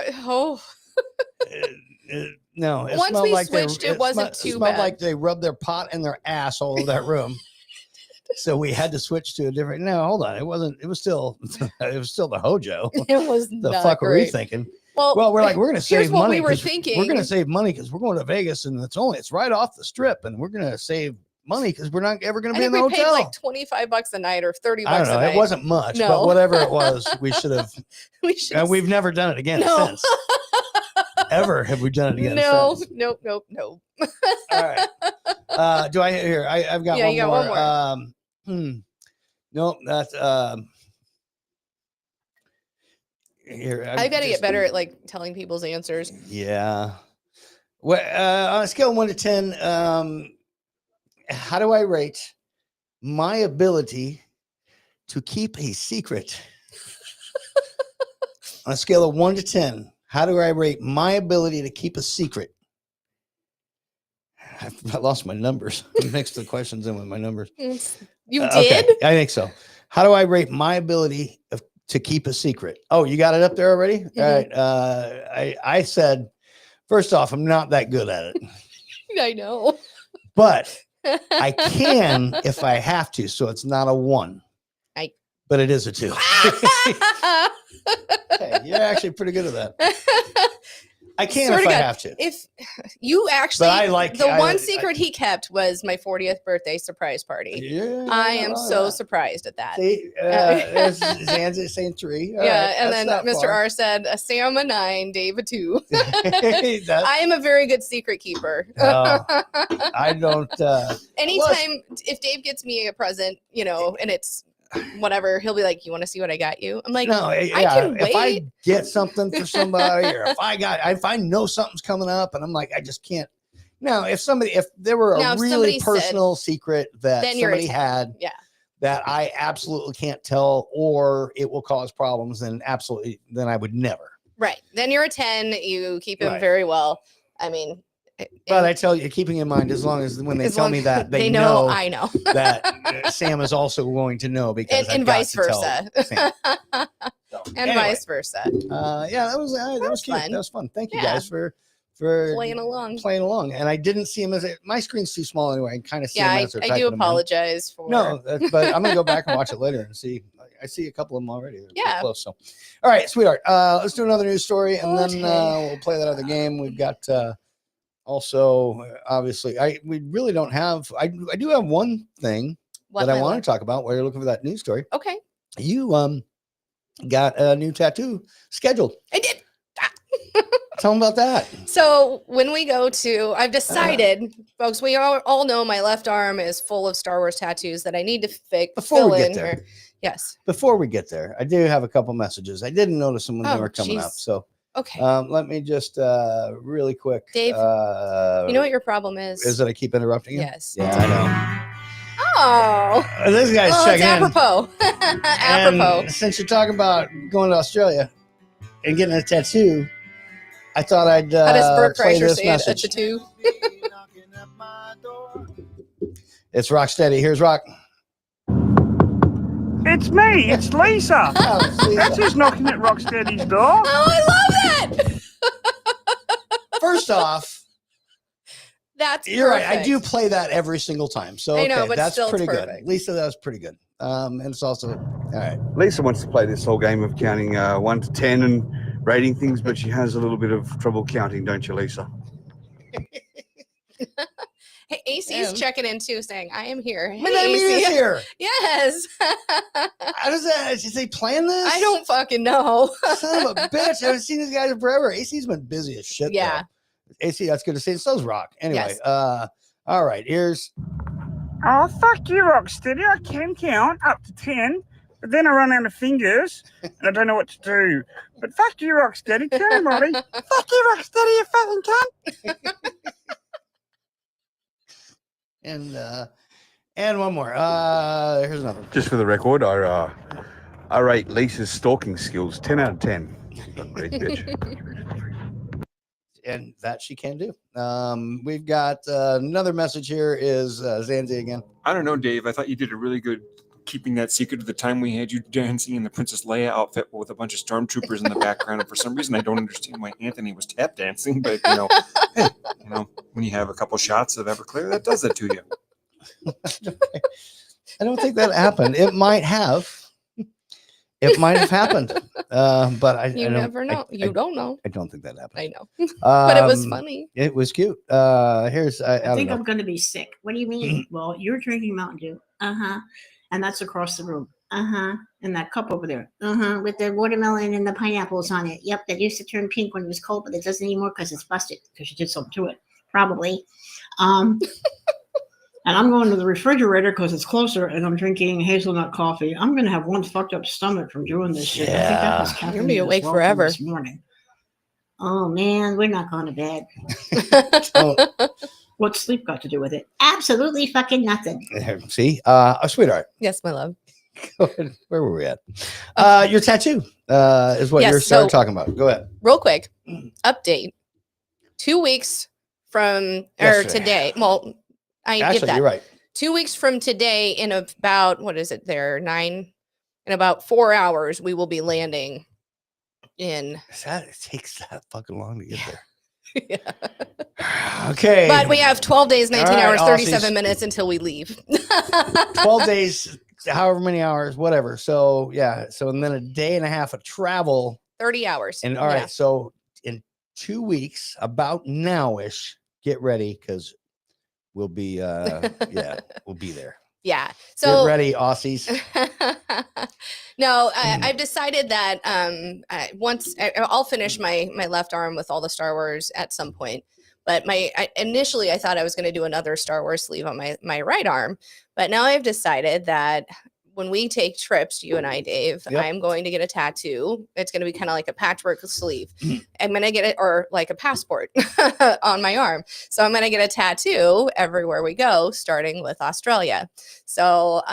no, it Once smelled we like switched, it wasn't too It smelled bad. like they rubbed their pot in their ass all over that room. So we had to switch to a different. No, hold on. It wasn't. It was still. It was still the Hojo. it was The not fuck were we great. thinking? Well, Well, we're like, we're gonna save here's what money. we were 'cause thinking. We're gonna save money because we're going to Vegas, and it's right off the strip, and we're gonna save money because we're not ever gonna I be in think the we paid hotel. like $25 a night or $30 I don't know. a night. It wasn't much, No. but whatever it was, we should have. We should. And we've never done it again No. since. Ever have we done it again? No, Since. nope. All right. Do I here? I've got Yeah, one you got more. one more. Nope. That's here. I gotta get better at like telling people's answers. Yeah. Well, on a scale of 1 to 10, how do I rate my ability to keep a secret? On a scale of 1 to 10, how do I rate my ability to keep a secret? I lost my numbers. I mixed the questions in with my numbers. You Okay, did? I think so. How do I rate my ability to keep a secret? Oh, you got it up there already? All right. I said, first off, I'm not that good at it, I know. but I can if I have to. So it's not a 1, but it is a 2. Hey, you're actually pretty good at that. I can Swear if to I God, have to. If you actually, I like- the I- one secret he kept was my 40th birthday surprise party. Yeah, I am so yeah. surprised at that. See, there's Zan's saying 3. All Yeah, right, and that's then not Mr. far. R said, Sam a 9, Dave a 2. That's- I am a very good secret keeper. Oh, I don't. Anytime, if Dave gets me a present, and it's whatever, he'll be like, "You want to see what I got you?" I'm like, No, I yeah. can If I wait. get something for somebody, or if I know something's coming up, and I'm like, I just can't. Now, if there were Now, a if really somebody said- personal secret that Then you're a somebody 10. had Yeah. that I absolutely can't tell, or it will cause problems, then I would never. Right. Then you're a 10. You keep him Right. very well. I mean, But I tell you, keeping in mind, as long as when they as tell long- me that, they know know I know. that Sam is also going to know because and I've got vice to tell versa. Sam. So, And anyway, vice versa. yeah, that was cute. fun. That was fun. Thank you Yeah. guys for Playing along. playing along. And I didn't see him my screen's too small anyway. I kind of see Yeah, him I as they're do typing them in. apologize for. No, but I'm gonna go back and watch it later and see. I see a couple of them already. They're pretty Yeah. close. So, all right, sweetheart. Let's do another news story, and then Okay. we'll play that other game. We've got also obviously we really don't have. I do have one thing What, that I my want love? to talk about while you're looking for that news story. Okay. You got a new tattoo scheduled. I did. tell them about that. So when we go to, I've decided, folks, we all know my left arm is full of Star Wars tattoos that I need to fill in here. Yes. Before we get there, I do have a couple messages. I didn't notice them when they were coming up. So okay. Let me just really quick. Dave, you know what your problem is? Is that I keep interrupting you? Yes. Yeah, I know. Oh. This guy's checking in. Apropos. Apropos. And since you're talking about going to Australia and getting a tattoo, I thought I'd How does Bert play Kreischer this say message. it? A tattoo? It's Rocksteady. Here's Rock. It's me. It's Lisa. That's who's knocking at Rocksteady's door. Oh, I love that. First off, that's you're right. I perfect. do play that every single time. So I know, okay, but that's still, it's pretty good. perfect. Lisa, that was pretty good. And it's also all right. Lisa wants to play this whole game of counting 1 to 10 and rating things, but she has a little bit of trouble counting, don't you, Lisa? Hey, AC's checking in too, saying, I am here. Hey, My name AC. is here. Yes. How does that? Is they plan this? I don't fucking know. Son of a bitch. I haven't seen this guy in forever. AC's been busy as shit. Yeah. Though. AC, that's good to see. So's Rock. Anyway, Yes. all right. Here's. Oh, fuck you, Rocksteady. I can count up to 10, but then I run out of fingers and I don't know what to do. But fuck you, Rocksteady. Tell everybody. Fuck you, Rocksteady, you fucking cunt. And one more. Here's another. Just for the record, I rate Lisa's stalking skills 10 out of 10. Great bitch. And that she can do. We've got another message here is Zanzi again. I don't know, Dave. I thought you did a really good keeping that secret of the time we had you dancing in the Princess Leia outfit with a bunch of stormtroopers in the background. And for some reason, I don't understand why Anthony was tap dancing. But, hey, when you have a couple shots of Everclear, that does it to you. I don't think that happened. It might have. It might have happened. But I never know. You don't know. I don't think that happened. I know. But it was funny. It was cute. Here's I think I'm going to be sick. What do you mean? Well, you're drinking Mountain Dew. And that's across the room. And that cup over there. With the watermelon and the pineapples on it. Yep, that used to turn pink when it was cold, but it doesn't anymore because it's busted. Because you did something to it. Probably. And I'm going to the refrigerator because it's closer, and I'm drinking hazelnut coffee. I'm going to have one fucked up stomach from doing this shit. I think that was You're going to be awake forever. This morning. Oh, man, we're not going to bed. What's sleep got to do with it? Absolutely fucking nothing. See? Sweetheart. Yes, my love. Go ahead. Where were we at? Your tattoo is what Yes, you're so- talking about. Go ahead. Real quick, update. 2 weeks from Yesterday. today. Well, I Actually, get that. you're right. 2 weeks from today, in about what is it? There 9 in about 4 hours, we will be landing in. It takes that fucking long to get there. Yeah. Okay. But we have 12 days, 19 All right, hours, 37 Aussies. minutes until we leave. 12 days, however many hours, whatever. So yeah. So and then a day and a half of travel. 30 hours. And all right. So in 2 weeks, about nowish, get ready because we'll be we'll be there. Yeah. So get ready, Aussies. No, I've decided that I'll finish my left arm with all the Star Wars at some point. But initially I thought I was going to do another Star Wars sleeve on my right arm. But now I've decided that when we take trips, you and I, Dave, Yep. I'm going to get a tattoo. It's going to be kind of like a patchwork sleeve. I'm going to get it, or like a passport on my arm. So I'm going to get a tattoo everywhere we go, starting with Australia. So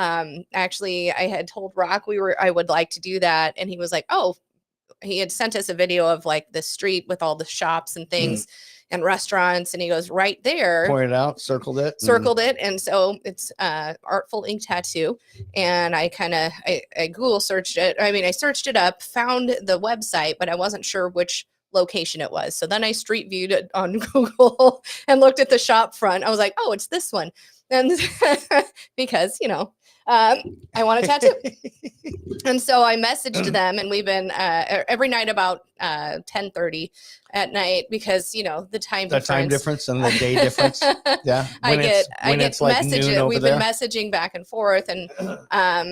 actually, I had told Rock I would like to do that. And he was like, oh, he had sent us a video of like the street with all the shops and things and restaurants. And he goes, right there. Pointed out, circled it. And so it's artful ink tattoo. And I Google searched it. I mean, I searched it up, found the website, but I wasn't sure which location it was. So then I street viewed it on Google and looked at the shop front. I was like, oh, it's this one. And because, I want a tattoo. And so I messaged them, and we've been every night about 10:30 at night, because the time difference and the day difference. Yeah, I get like messages. We've been messaging back and forth, and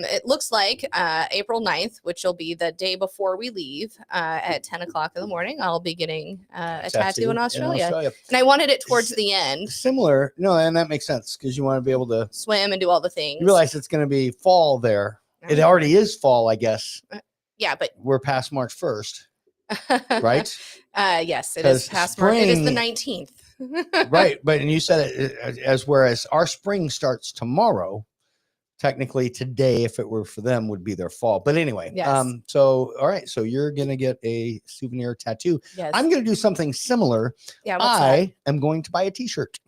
it looks like April 9th, which will be the day before we leave, at 10 o'clock in the morning, I'll be getting a tattoo in Australia. And I wanted it towards the end. Similar, no, and that makes sense because you want to be able to swim and do all the things. You realize it's going to be fall there. It already is fall, I guess. Yeah, but we're past March 1st, right? Yes, it is past March. It is the 19th. Right, and you said it whereas our spring starts tomorrow. Technically, today, if it were for them, would be their fall. But anyway, yes. So all right, so you're gonna get a souvenir tattoo. Yes. I'm gonna do something similar. Yeah, I am going to buy a T-shirt.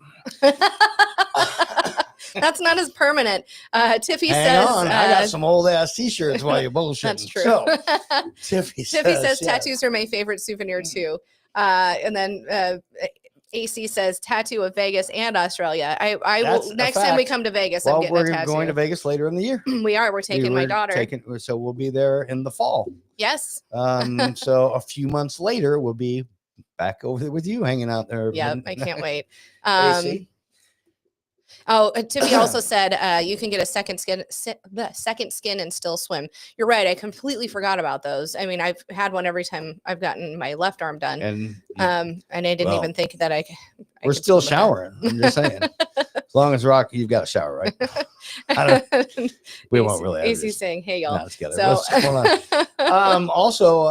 That's not as permanent. Tiffy Hang says, on, I got some old ass T-shirts while you're bullshitting. That's true. So, Tiffy says tattoos are my favorite souvenir too. And then AC says tattoo of Vegas and Australia. I will next time we come to Vegas. I'm getting a tattoo. We're going to Vegas later in the year. We are. We're taking my daughter. So we'll be there in the fall. Yes. So a few months later, we'll be back over there with you, hanging out there. Yeah, I can't wait. AC. Oh, Tiffy also said you can get a second skin and still swim. You're right. I completely forgot about those. I mean, I've had one every time I've gotten my left arm done, and I didn't even think that I we're still showering. I'm just saying. As long as Rock, you've got a shower, right? We won't really. AC saying, "Hey, y'all." Let's get it. So, hold on. Also,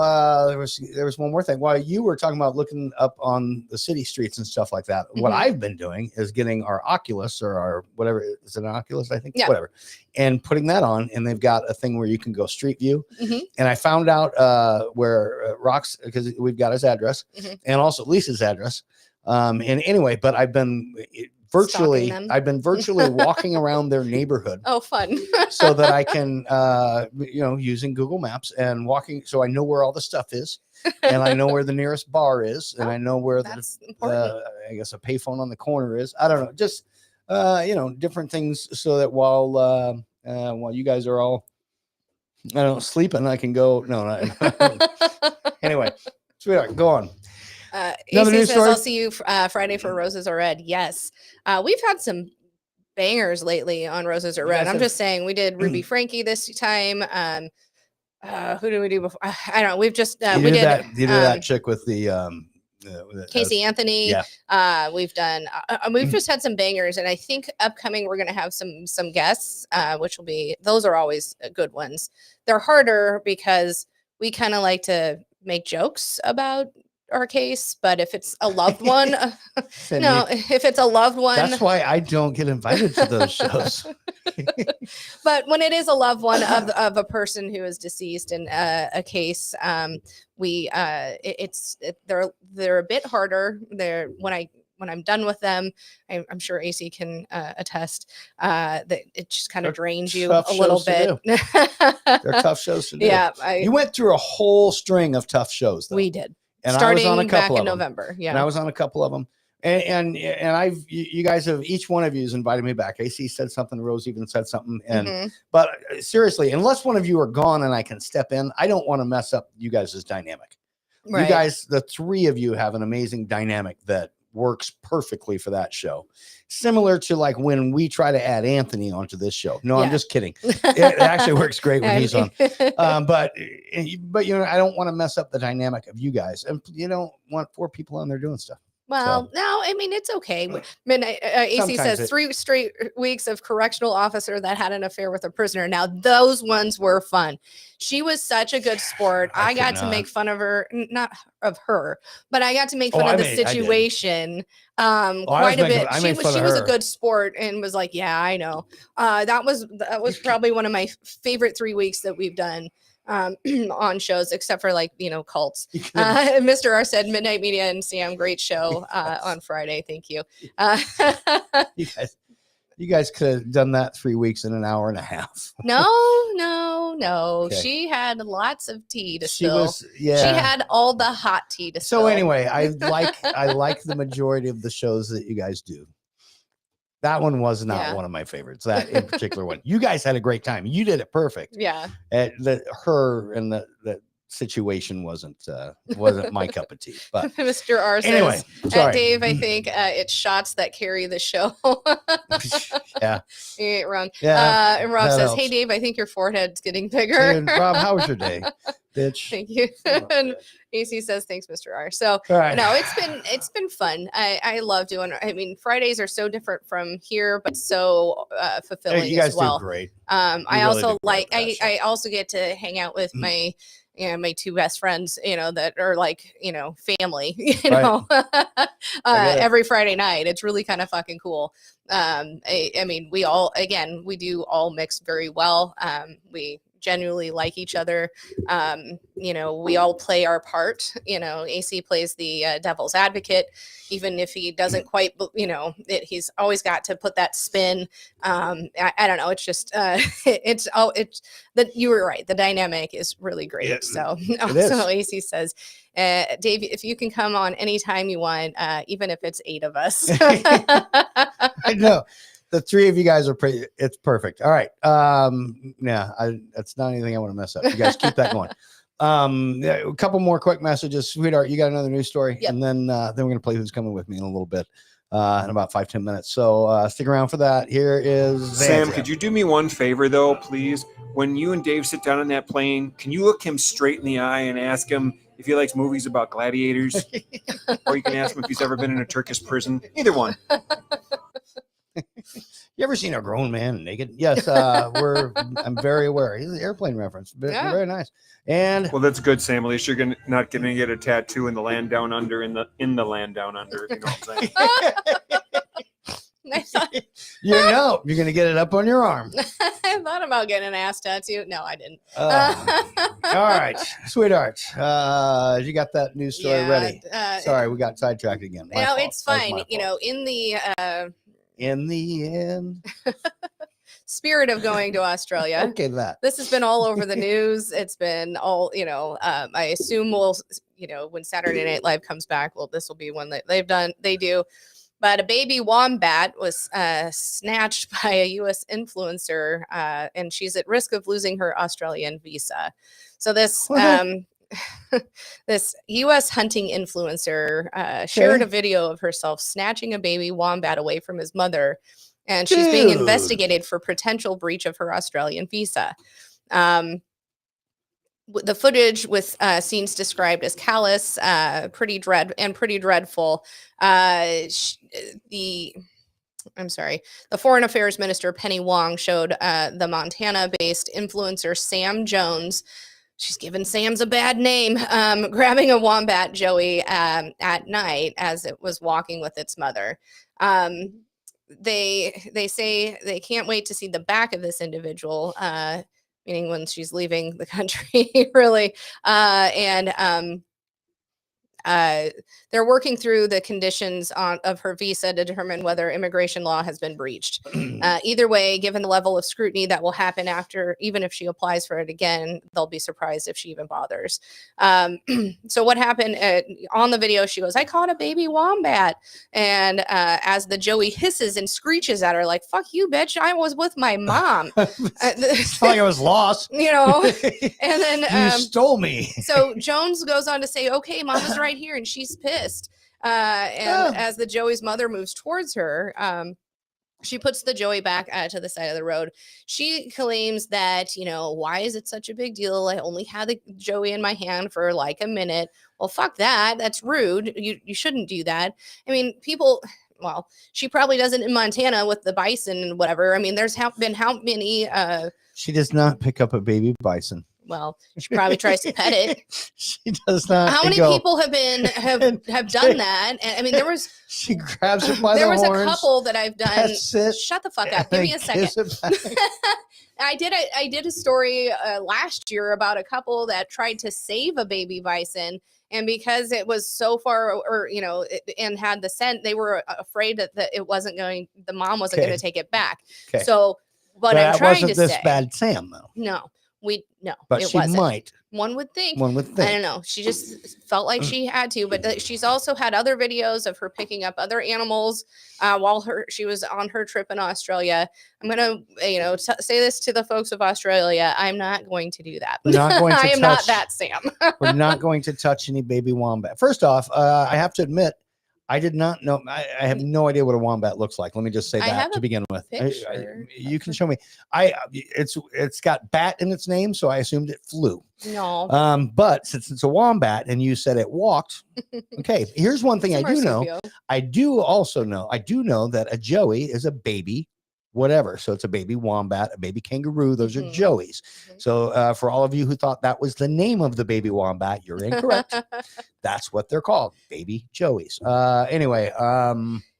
there was one more thing. While you were talking about looking up on the city streets and stuff like that, what I've been doing is getting our Oculus or our whatever, is it an Oculus? I think whatever, and putting that on, and they've got a thing where you can go street view. And I found out where Rock's, because we've got his address and also Lisa's address. And anyway, but I've been virtually walking around their neighborhood. Oh, fun. So that I can, using Google Maps and walking. So I know where all the stuff is, and I know where the nearest bar is, and I know where I guess a payphone on the corner is. I don't know, just, different things so that while you guys are all, sleeping, I can go. No. Anyway, sweetheart, go on. AC says, I'll see you Friday for Roses Are Red. Yes. We've had some bangers lately on Roses Are Red. I'm just saying, we did Ruby Frankie this time. Who did we do before? I don't know. We've just, you did that chick with the, Casey Anthony. Yeah. We've done, we've just had some bangers, and I think upcoming, we're going to have some guests, which will be, those are always good ones. They're harder because we kind of like to make jokes about our case, but if it's a loved one, if it's a loved one, that's why I don't get invited to those shows. But when it is a loved one of a person who is deceased in a case, they're a bit harder. When I'm done with them, I'm sure AC can attest that it just kind of drains you a little bit. They're tough shows to do. Yeah, you went through a whole string of tough shows, though. We did. And starting I was on a couple back in of them. November. Yeah. And I was on a couple of them. And you guys have, each one of you has invited me back. AC said something, Rose even said something. And but seriously, unless one of you are gone and I can step in, I don't want to mess up you guys' dynamic. Right. You guys, the three of you have an amazing dynamic that works perfectly for that show. Similar to like when we try to add Anthony onto this show. No, I'm just kidding. It actually works great when he's on. But I don't want to mess up the dynamic of you guys. And you don't want four people on there doing stuff. Well, no, I mean, it's okay. AC says 3 straight weeks of correctional officer that had an affair with a prisoner. Now, those ones were fun. She was such a good sport. I got to make fun of her, not of her, but I got to make fun of the situation quite a bit. She was a good sport and was like, yeah, I know. That was probably one of my favorite 3 weeks that we've done. On shows, except for cults. Mr. R said Midnight Media and Sam, great show on Friday. Thank you. You guys could have done that 3 weeks in an hour and a half. No. Okay. She had lots of tea to spill. She had all the hot tea to spill. So anyway, I like the majority of the shows that you guys do. That one was not Yeah. one of my favorites. That in particular one. You guys had a great time. You did it perfect. Yeah. Her and the situation wasn't my cup of tea. But Mr. R anyway, says, sorry. Dave, I think it's shots that carry the show. Yeah. You ain't wrong. Yeah, And Rob that says, helps. hey, Dave, I think your forehead's getting bigger. Hey, Rob, how was your day, bitch? Thank you. And AC says, thanks, Mr. R. So All right. no, it's been fun. I love doing. I mean, Fridays are so different from here, but so fulfilling You guys as well. do great. I really also do like. great with that I also get to hang out with my. My two best friends, that are like, family, Right. know, get it. every Friday night. It's really kind of fucking cool. I mean, we do all mix very well. We genuinely like each other. We all play our part. AC plays the devil's advocate, even if he doesn't quite, he's always got to put that spin. I don't know. It's just, it's that you were right. The dynamic is really great. Yeah, so, it is. so AC says, Dave, if you can come on anytime you want, even if it's 8 of us. I know. The 3 of you guys are it's perfect. All right. That's not anything I want to mess up. You guys keep that going. A couple more quick messages. Sweetheart, you got another news story? Yep. And then we're going to play Who's Coming With Me in a little bit, in about 5-10 minutes. So stick around for that. Here is Sam, could you do me one favor, though, please? When you and Dave sit down on that plane, can you look him straight in the eye and ask him if he likes movies about gladiators? Or you can ask him if he's ever been in a Turkish prison. Either one. You ever seen a grown man naked? Yes, I'm very aware. He's an airplane reference. Yeah. Very nice. And Well, that's good, Sam. At least you're not going to get a tattoo in the land down under, in the land down under. You know what I'm saying? I thought, you're going to get it up on your arm. I thought about getting an ass tattoo. No, I didn't. All right, sweetheart. You got that news story ready? Sorry, we got sidetracked again. My fault. It's That was fine. my fault. In the end. spirit of going to Australia. Okay, that. This has been all over the news. It's been all, I assume when Saturday Night Live comes back, this will be one that they do. But a baby wombat was snatched by a U.S. influencer, and she's at risk of losing her Australian visa. So this this U.S. hunting influencer shared a video of herself snatching a baby wombat away from his mother, and she's being investigated for potential breach of her Australian visa. The footage with scenes described as callous, pretty dreadful. The Foreign Affairs Minister Penny Wong showed the Montana-based influencer Sam Jones. She's given Sam's a bad name, grabbing a wombat Joey at night as it was walking with its mother. They say they can't wait to see the back of this individual, meaning when she's leaving the country, really. They're working through the conditions of her visa to determine whether immigration law has been breached. Either way, given the level of scrutiny that will happen even if she applies for it again, they'll be surprised if she even bothers. So what happened on the video, she goes, I caught a baby wombat. And as the Joey hisses and screeches at her like, fuck you, bitch, I was with my mom. It's not like I was lost. And then you stole me. So Jones goes on to say, okay, mama's right here, and she's pissed. As the Joey's mother moves towards her, she puts the Joey back to the side of the road. She claims that, why is it such a big deal? I only had the Joey in my hand for like a minute. Well, fuck that. That's rude. You shouldn't do that. I mean, she probably does it in Montana with the bison and whatever. I mean, there's been how many... She does not pick up a baby bison. Well, she probably tries to pet it. She does not. How many people have done that? And, I mean, there was. She grabs it by there the was horns. A couple that I've done. Shut the fuck up. Give me a second. I did a story last year about a couple that tried to save a baby bison, and because it was so far, and had the scent, they were afraid that the mom wasn't going to take it back. Okay. So, what I'm trying to say, this bad, Sam, though. No. No, But it she wasn't. might. One would think. One would I think. don't know. She just felt like she had to, but she's also had other videos of her picking up other animals while she was on her trip in Australia. I'm gonna, say this to the folks of Australia. I'm not going to do that. We're not going to I am not touch- that Sam. We're not going to touch any baby wombat. First off, I have to admit, I did not know. I have no idea what a wombat looks like. Let me just say I that have to a begin with. picture You can show me. It's got bat in its name, so I assumed it flew. No. But since it's a wombat and you said it walked, okay. Here's one thing It's a I do know. marsupial. I do know that a joey is a baby whatever. So it's a baby wombat, a baby kangaroo. Those are joeys. So for all of you who thought that was the name of the baby wombat, you're incorrect. That's what they're called, baby joeys. Anyway,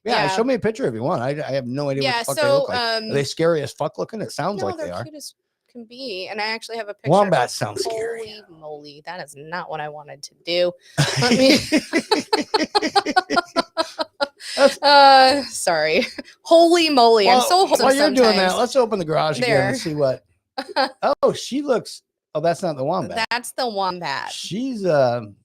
yeah, show me a picture if you want. I have no idea what the fuck they look like. Are they scary as fuck looking? It sounds like they are. Cute as can be, and I actually have a picture. Wombats sound scary. Holy moly, that is not what I wanted to do. Let me. Sorry. Holy moly, I'm so wholesome. While you're doing that, sometimes. let's open the garage again There. and see what. Oh, she looks. Oh, that's not the wombat. That's the wombat. She's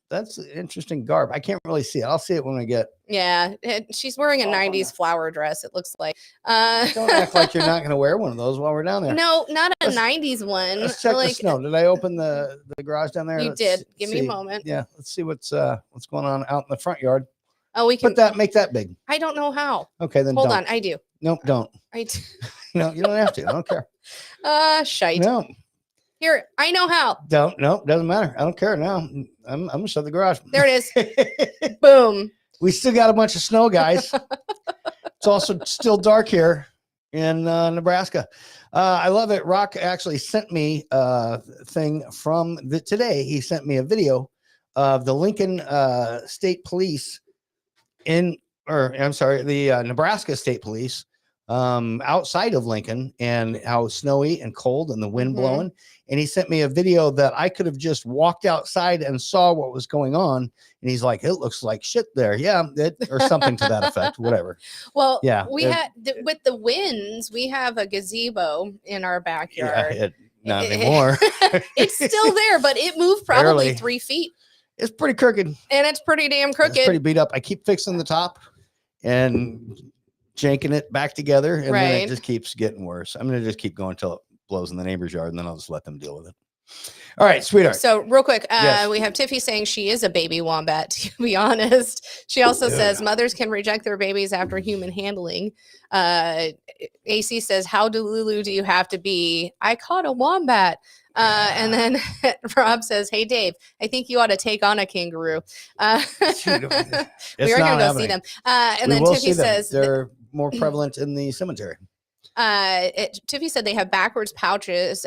that's an interesting garb. I can't really see it. I'll see it when I get. Yeah, she's wearing a 90s flower dress, it looks like. Don't act like you're not going to wear one of those while we're down there. No, not a 90s one. Let's check the snow. Did I open the garage down there? You Let's did. Give me a see. moment. Yeah, let's see what's going on out in the front yard. Oh, we can make that big. I don't know how. Okay, then hold don't. on. I do. Nope, don't. I do. No, you don't have to. I don't care. Shite. No. Here, I know how. Don't. Nope, doesn't matter. I don't care now. I'm gonna shut the garage. There it is. Boom. We still got a bunch of snow, guys. It's also still dark here in Nebraska. I love it. Rock actually sent me a thing from today. He sent me a video of the Lincoln State Police the Nebraska State Police outside of Lincoln, and how snowy and cold and the wind blowing. And he sent me a video that I could have just walked outside and saw what was going on. And he's like, it looks like shit there. Yeah. Or something to that effect, whatever. Well, yeah, we had with the winds, we have a gazebo in our backyard. Yeah, not anymore. It's still there, but it moved probably Barely. 3 feet. It's pretty crooked. And it's pretty damn crooked. It's pretty beat up. I keep fixing the top and janking it back together, and then it just keeps getting worse. I'm going to just keep going until it blows in the neighbor's yard, and then I'll just let them deal with it. All right, sweetheart. So real quick, Yes. we have Tiffy saying she is a baby wombat, to be honest. She also says mothers can reject their babies after human handling. AC says, how Lulu do you have to be? I caught a wombat. And then Rob says, hey, Dave, I think you ought to take on a kangaroo. We are going to go see them. And then Tiffy says, they're more prevalent in the cemetery. Tiffy said they have backwards pouches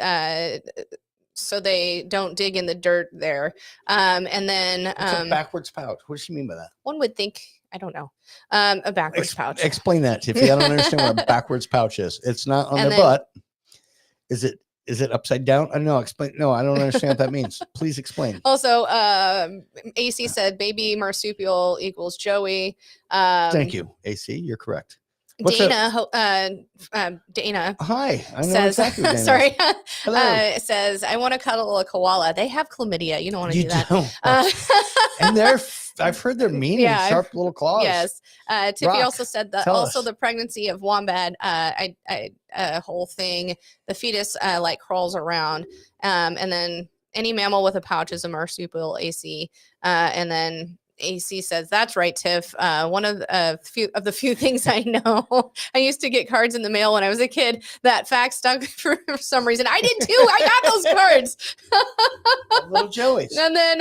so they don't dig in the dirt there. And then What's a backwards pouch. What does she mean by that? One would think, I don't know, a backwards pouch. Explain that, Tiffy. I don't understand what a backwards pouch is. It's not on their butt. Is it upside down? I don't know. Explain. No, I don't understand what that means. Please explain. Also, AC said baby marsupial equals Joey. Thank you, AC. You're correct. Dana, Dana. Hi, I know says, exactly what Dana sorry. is. Says, I want to cuddle a koala. They have chlamydia. You don't want to You do that. don't. And I've heard they're mean and sharp little claws. Yes. Tiffy Rock, also said that tell also us. the pregnancy of wombat, whole thing, the fetus like crawls around. And then any mammal with a pouch is a marsupial, AC. And then AC says, that's right, Tiff. One of the few things I know. I used to get cards in the mail when I was a kid. That fact stuck for some reason. I did too. I got those cards. Little Joey's. And then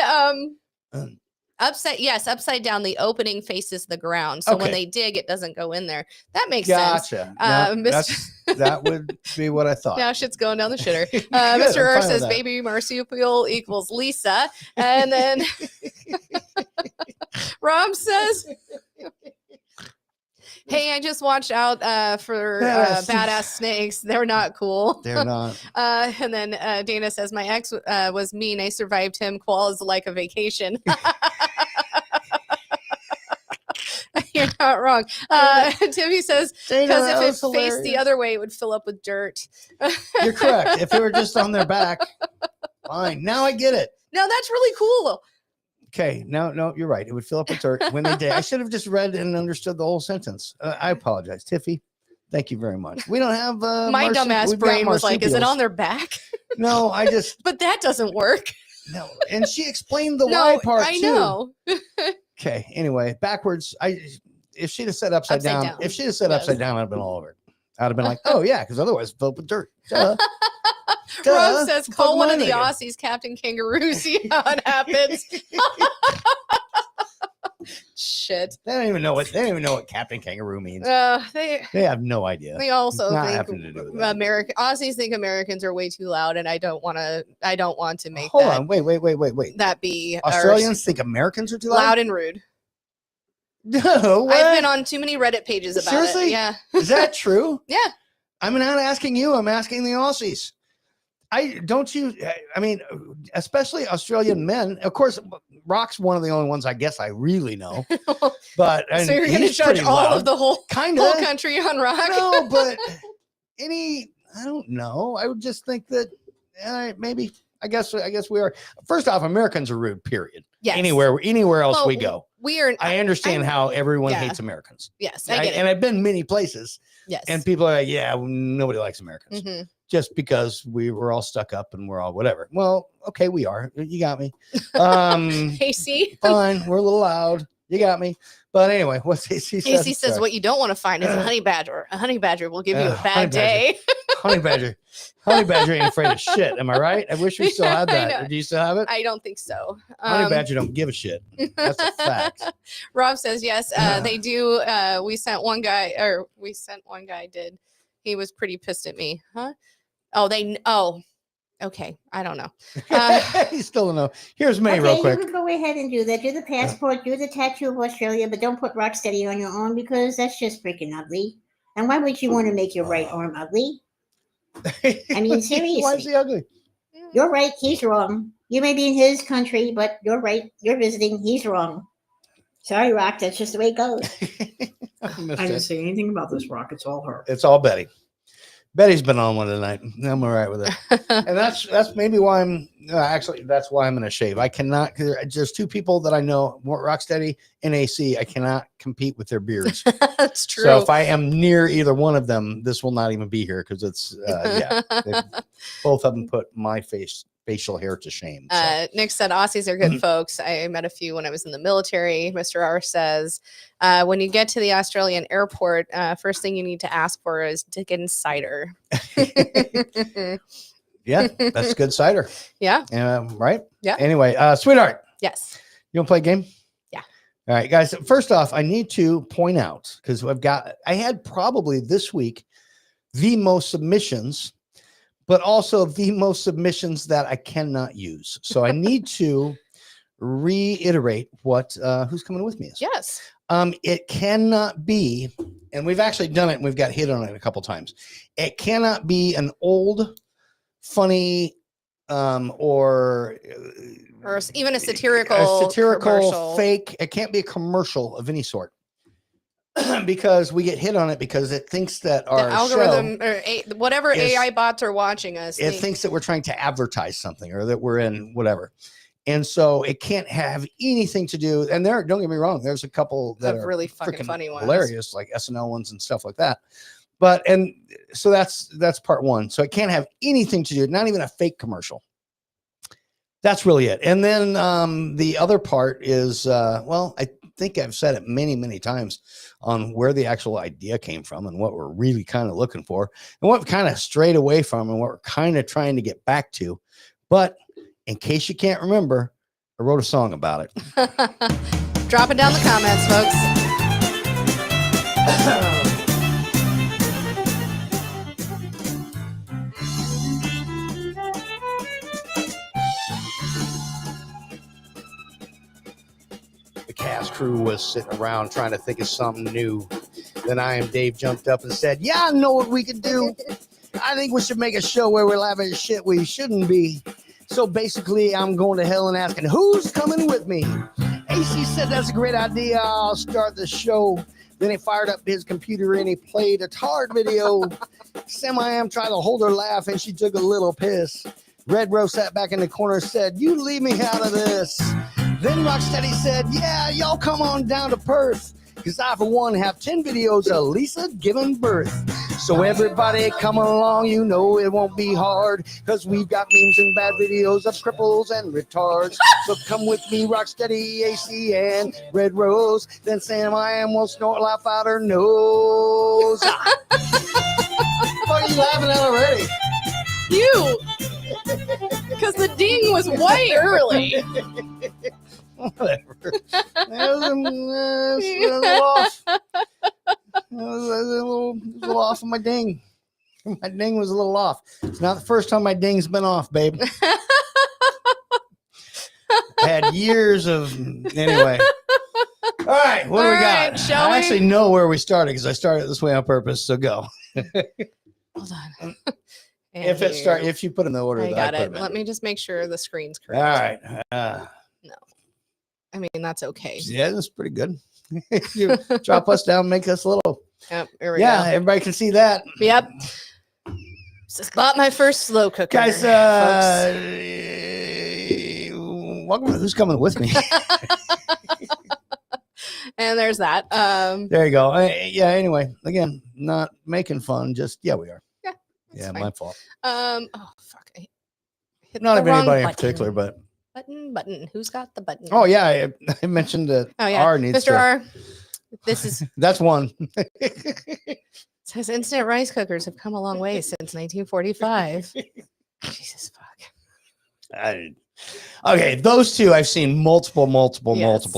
upside down, the opening faces the ground. So when they dig, it doesn't go in there. That makes sense. Gotcha. That would be what I thought. Now shit's going down the shitter. Good, Mr. I'm Err fine says with that. baby marsupial equals Lisa. And then Rob says, hey, I just watched out for badass snakes. They're not cool. They're not. And then Dana says, my ex was mean. I survived him. Koala's like a vacation. You're not wrong. Timmy says, Dana, because that if it was faced the hilarious. other way, it would fill up with dirt. You're correct. If it were just on their back, fine. Now I get it. No, that's really cool. Okay, no, you're right. It would fill up with dirt when they did. I should have just read and understood the whole sentence. I apologize, Tiffy. Thank you very much. We don't have my dumbass brain was like, "Is it on their back?" No, I just. But that doesn't work. No, and she explained the No, why part I too. know. Okay. Anyway, backwards. If she'd have said upside down, if she'd have said Yes. upside down, I'd have been all over it. I'd have been like, oh yeah, because otherwise it's filled with dirt. Duh. Rob says, Fuck "Call one of am I the thinking? Aussies, Captain Kangaroo. See how it happens." Shit. They don't even know what Captain Kangaroo means. They Have no idea. They also Not think having to do with that. Aussies think Americans are way too loud, and I don't want to make Hold that on, wait. that be Australians think Americans are too loud loud. and rude. No, what? I've been on too many Reddit pages about Seriously? it. Yeah. Is that true? Yeah. I'm not asking you. I'm asking the Aussies. I mean, especially Australian men. Of course, Rock's one of the only ones I guess I really know. But So you're going to judge all of the whole country on Rock? No, but I don't know. I would just think that maybe. I guess we are. First off, Americans are rude. Period. Yes. Anywhere else Well, we go. We are. I understand how everyone yeah. hates Americans. Yes, I get it. And I've been many places. Yes. And people are like, yeah, nobody likes Americans. Mhm. Just because we were all stuck up and we're all whatever. Well, okay, we are. You got me. AC. Fine. We're a little loud. You got me. But anyway, what's AC says? AC says what you don't want to find is a honey badger. A honey badger will give you a honey bad day. Honey badger. Honey badger ain't afraid of shit. Am I right? I wish we still had I that. know. Do you still have it? I don't think so. Honey badger don't give a shit. That's a fact. Rob says yes, they do. We sent one guy. Did he was pretty pissed at me? Huh? Okay. I don't know. You still don't know. Here's May Okay, real quick. you can go ahead and do that. Do the passport, do the tattoo of Australia, but don't put Rocksteady on your arm because that's just freaking ugly. And why would you want to make your right arm ugly? I mean, seriously. Why is he ugly? You're right, he's wrong. You may be in his country, but you're right. You're visiting, he's wrong. Sorry, Rock, that's just the way it goes. I didn't say anything about this, Rock. It's all her. It's all Betty. Betty's been on one tonight. I'm all right with it. And that's maybe why that's why I'm going to shave. I cannot, cause there's two people that I know, Rocksteady and AC. I cannot compete with their beards. That's true. So if I am near either one of them, this will not even be here because it's, both of them put my facial hair to shame. So. Nick said Aussies are good folks. I met a few when I was in the military. Mr. R says, when you get to the Australian airport, first thing you need to ask for is Dickens cider. Yeah, that's good cider. Yeah. Right? Yeah. Anyway, sweetheart. Yes. You want to play a game? Yeah. All right, guys. First off, I need to point out, because I had probably this week the most submissions, but also the most submissions that I cannot use. So I need to reiterate what who's coming with me is. Yes. It cannot be, and we've actually done it and we've got hit on it a couple times. It cannot be an old, funny, or even a satirical commercial. fake. It can't be a commercial of any sort. Because we get hit on it because it thinks that our algorithm show or whatever AI bots are watching us. It thinks that we're trying to advertise something or that we're in whatever. And so it can't have anything to do. And don't get me wrong, there's a couple that are really fucking freaking funny ones. hilarious, like SNL ones and stuff like that. But so that's part one. So it can't have anything to do, not even a fake commercial. That's really it. And then the other part is, I think I've said it many, many times on where the actual idea came from and what we're really kind of looking for and what kind of strayed away from and what we're kind of trying to get back to. But in case you can't remember, I wrote a song about it. Drop it down in the comments, folks. The cast crew was sitting around trying to think of something new. Then IamDave jumped up and said, yeah, I know what we could do. I think we should make a show where we're laughing at shit we shouldn't be. So basically, I'm going to hell and asking, who's coming with me? AC said that's a great idea. I'll start the show. Then he fired up his computer and he played a tard video. SamIAm tried to hold her laugh and she took a little piss. Red Rose sat back in the corner and said, you leave me out of this. Then Rocksteady said, yeah, y'all come on down to Perth. Because I, for one, have 10 videos of Lisa giving birth. So everybody come along, you know it won't be hard. Because we've got memes and bad videos of cripples and retards. So come with me, Rocksteady, AC, and Red Rose. Then SamIAm will snort laugh out her nose. Why are you laughing at already? You! Because the ding was way early. Whatever. It was a little off. It was a little off of my ding. My ding was a little off. It's not the first time my ding's been off, babe. I had years of anyway. All right, what do we got? I actually know where we started because I started this way on purpose. So go. Hold on. If you put in the order, I that got it. Let me just make sure the screen's correct. All right. No, I mean that's okay. Yeah, that's pretty good. You drop us down, make us little. Yep. Here we go. Everybody can see that. Yep. Just bought my first slow cooker, guys. Welcome to Who's Coming With Me. And there's that. There you go. Anyway, again, not making fun. Just we are. Yeah, fine. My fault. Oh fuck! I hit Not the of wrong anybody in button. particular, but Button. Who's got the button? oh yeah, I mentioned that. Oh yeah, R needs Mr. to. R. This is That's one. says instant rice cookers have come a long way since 1945. Jesus fuck. Okay, those two I've seen multiple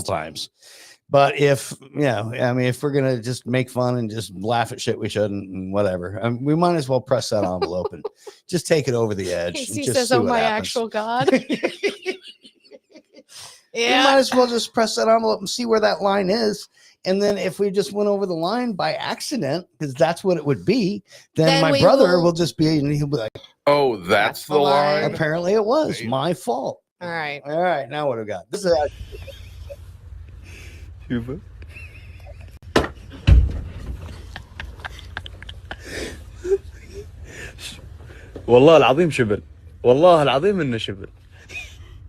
times. But if if we're gonna just make fun and just laugh at shit we shouldn't and whatever, we might as well press that envelope and just take it over the edge. He just says, see "Oh what my happens. actual God." We might as well just press that envelope and see where that line is. And then if we just went over the line by accident, because that's what it would be, then my brother will just be, and he'll be like, "Oh, that's the line." Apparently, it was my fault. All right. Now what do we got? This is. والله العظيم شبل والله العظيم انه شبل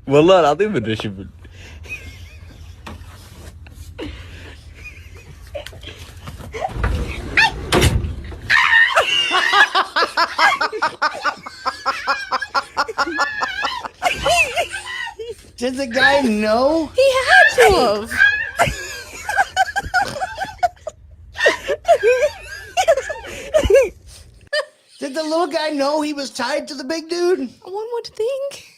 والله العظيم انه شبل Did the guy know? He had to have. Did the little guy know he was tied to the big dude? One would think.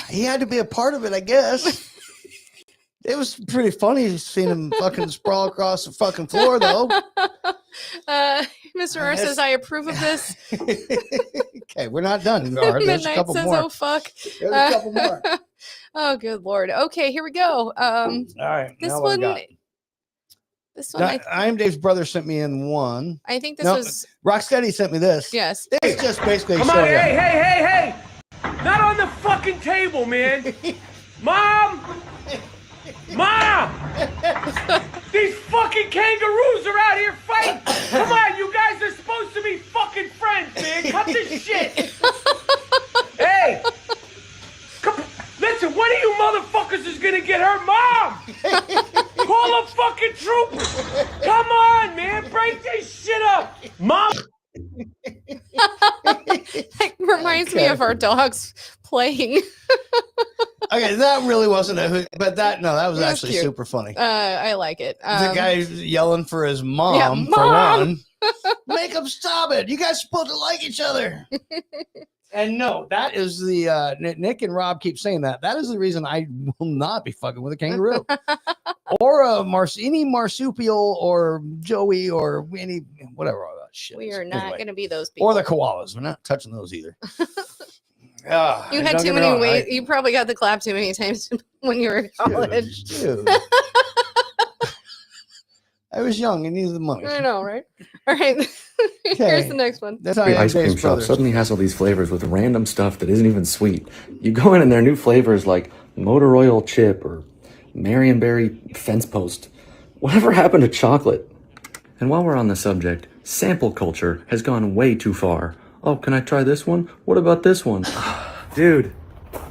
He had to be a part of it, I guess. It was pretty funny seeing him fucking sprawl across the fucking floor, though. Mr. R says, I approve of this. Okay, we're not done. There's a Midnight couple says, more. oh, fuck. There's a couple more. Oh, good Lord. Okay, here we go. All right. This now what one. we got? This one. IamDave's brother sent me in one. I think this was. Rocksteady sent me this. Yes. It's just basically. Come on, hey! Not on the fucking table, man. Mom! These fucking kangaroos are out here fighting. Come on, you guys are supposed to be fucking friends, man. Cut this shit. Hey! Listen, one of you motherfuckers is gonna get hurt. Mom! Call a fucking troop! Come on, man! Break this shit up! Mom! That reminds me of our dogs playing. Okay, that really wasn't but that was actually cute. super funny. I like it. The guy yelling for his mom, for one. Make him stop it. You guys are supposed to like each other. And no, that is the Nick and Rob keep saying that. That is the reason I will not be fucking with a kangaroo. Or any marsupial or Joey or any whatever all that shit. We are not going to be those people. Or the koalas. We're not touching those either. You had too many ways. You probably got the clap too many times when you were in college. Dude. I was young and needed the money. I know, right? All right. Here's the next one. That's The ice cream shop suddenly has all these flavors with random stuff that isn't even sweet. You go in and there are new flavors like motor oil chip or Marionberry fence post. Whatever happened to chocolate? And while we're on the subject, sample culture has gone way too far. Oh, can I try this one? What about this one? Dude,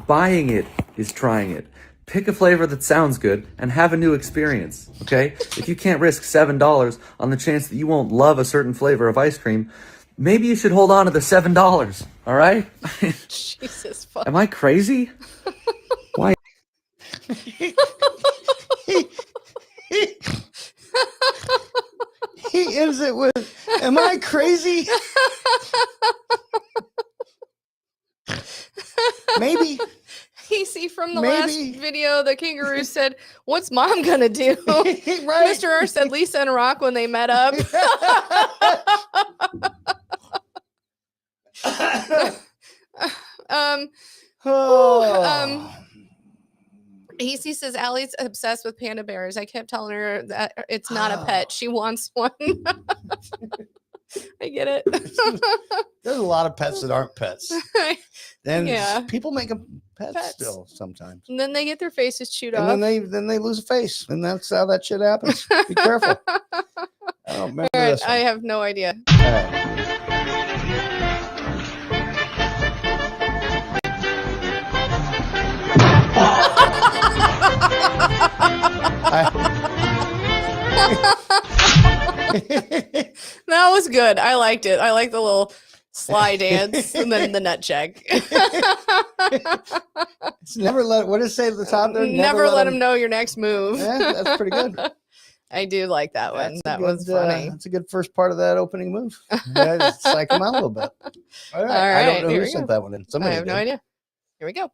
buying it is trying it. Pick a flavor that sounds good and have a new experience, okay? If you can't risk $7 on the chance that you won't love a certain flavor of ice cream, maybe you should hold on to the $7, all right? Jesus fuck. Am I crazy? Why? He ends it with, am I crazy? Maybe. Casey from the Maybe. last video, the kangaroo said, "What's mom gonna do?" Right. Mr. R said Lisa and Rock when they met up. Casey says Allie's obsessed with panda bears. I kept telling her that it's not a pet. She wants one. I get it. There's a lot of pets that aren't pets. And Yeah. people make them pets still sometimes. And then they get their faces chewed And off. then they lose a face. And that's how that shit happens. Be careful. I don't remember All right, this one. I have no idea. All right. That was good. I liked it. I like the little sly dance and then the nut check. It's never let, what does it say at the top there? Never let him know your next move. Yeah, that's pretty good. I do like that one. That's a That was good, funny. That's a good first part of that opening move. Yeah, just psych him out a little bit. All right. I don't know here who we sent go. that one in. Somebody I have no did. idea. Here we go.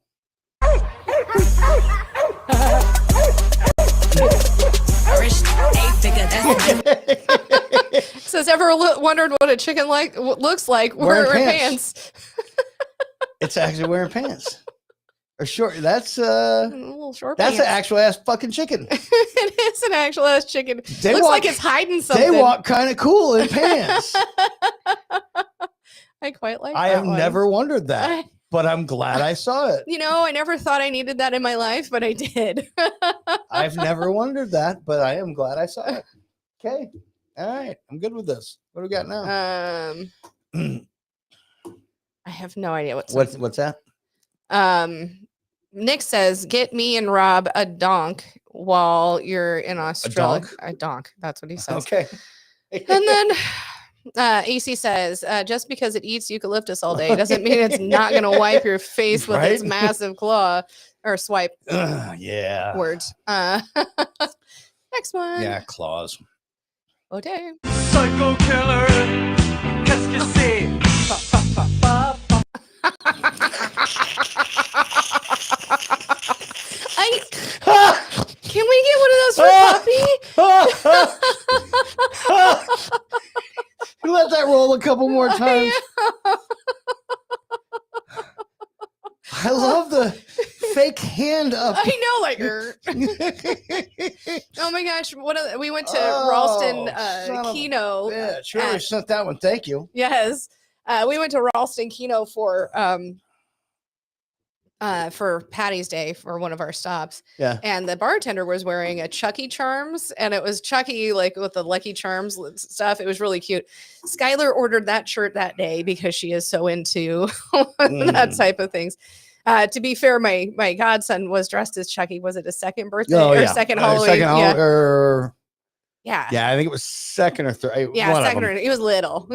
Says, ever wondered what a chicken looks like Wearing wearing pants. pants? It's actually wearing pants. Or short. That's little short that's an pants. actual ass fucking chicken. It is an actual ass chicken. They Looks walk- like it's hiding something. They walk kind of cool in pants. I quite like I that have one. never wondered that, but I'm glad I saw it. You know, I never thought I needed that in my life, but I did. I've never wondered that, but I am glad I saw it. Okay. All right. I'm good with this. What do we got now? I have no idea what's What's that? Nick says, "Get me and Rob a donk while you're in Australia." donk? A donk. That's what he says. Okay. And then AC says, just because it eats eucalyptus all day doesn't mean it's not going to wipe your face with its Right? massive claw or swipe Yeah. words. Next one. Yeah, claws. Oh, damn. Psycho killer, qu'est-ce que c'est? Can we get one of those for Puppy? Let that roll a couple more times. I love the fake hand up. I know, like, oh my gosh! We went to Ralston son of a Kino. bitch. Whoever sent that one, thank you. Yes, we went to Ralston Kino for Patty's Day for one of our stops. Yeah. And the bartender was wearing a Chucky Charms, and it was Chucky like with the Lucky Charms stuff. It was really cute. Skylar ordered that shirt that day because she is so into that type of things. To be fair, my godson was dressed as Chucky. Was it his second birthday or second Halloween? Yeah. Yeah, I think it was second or third. Yeah, one of second them. or he was little.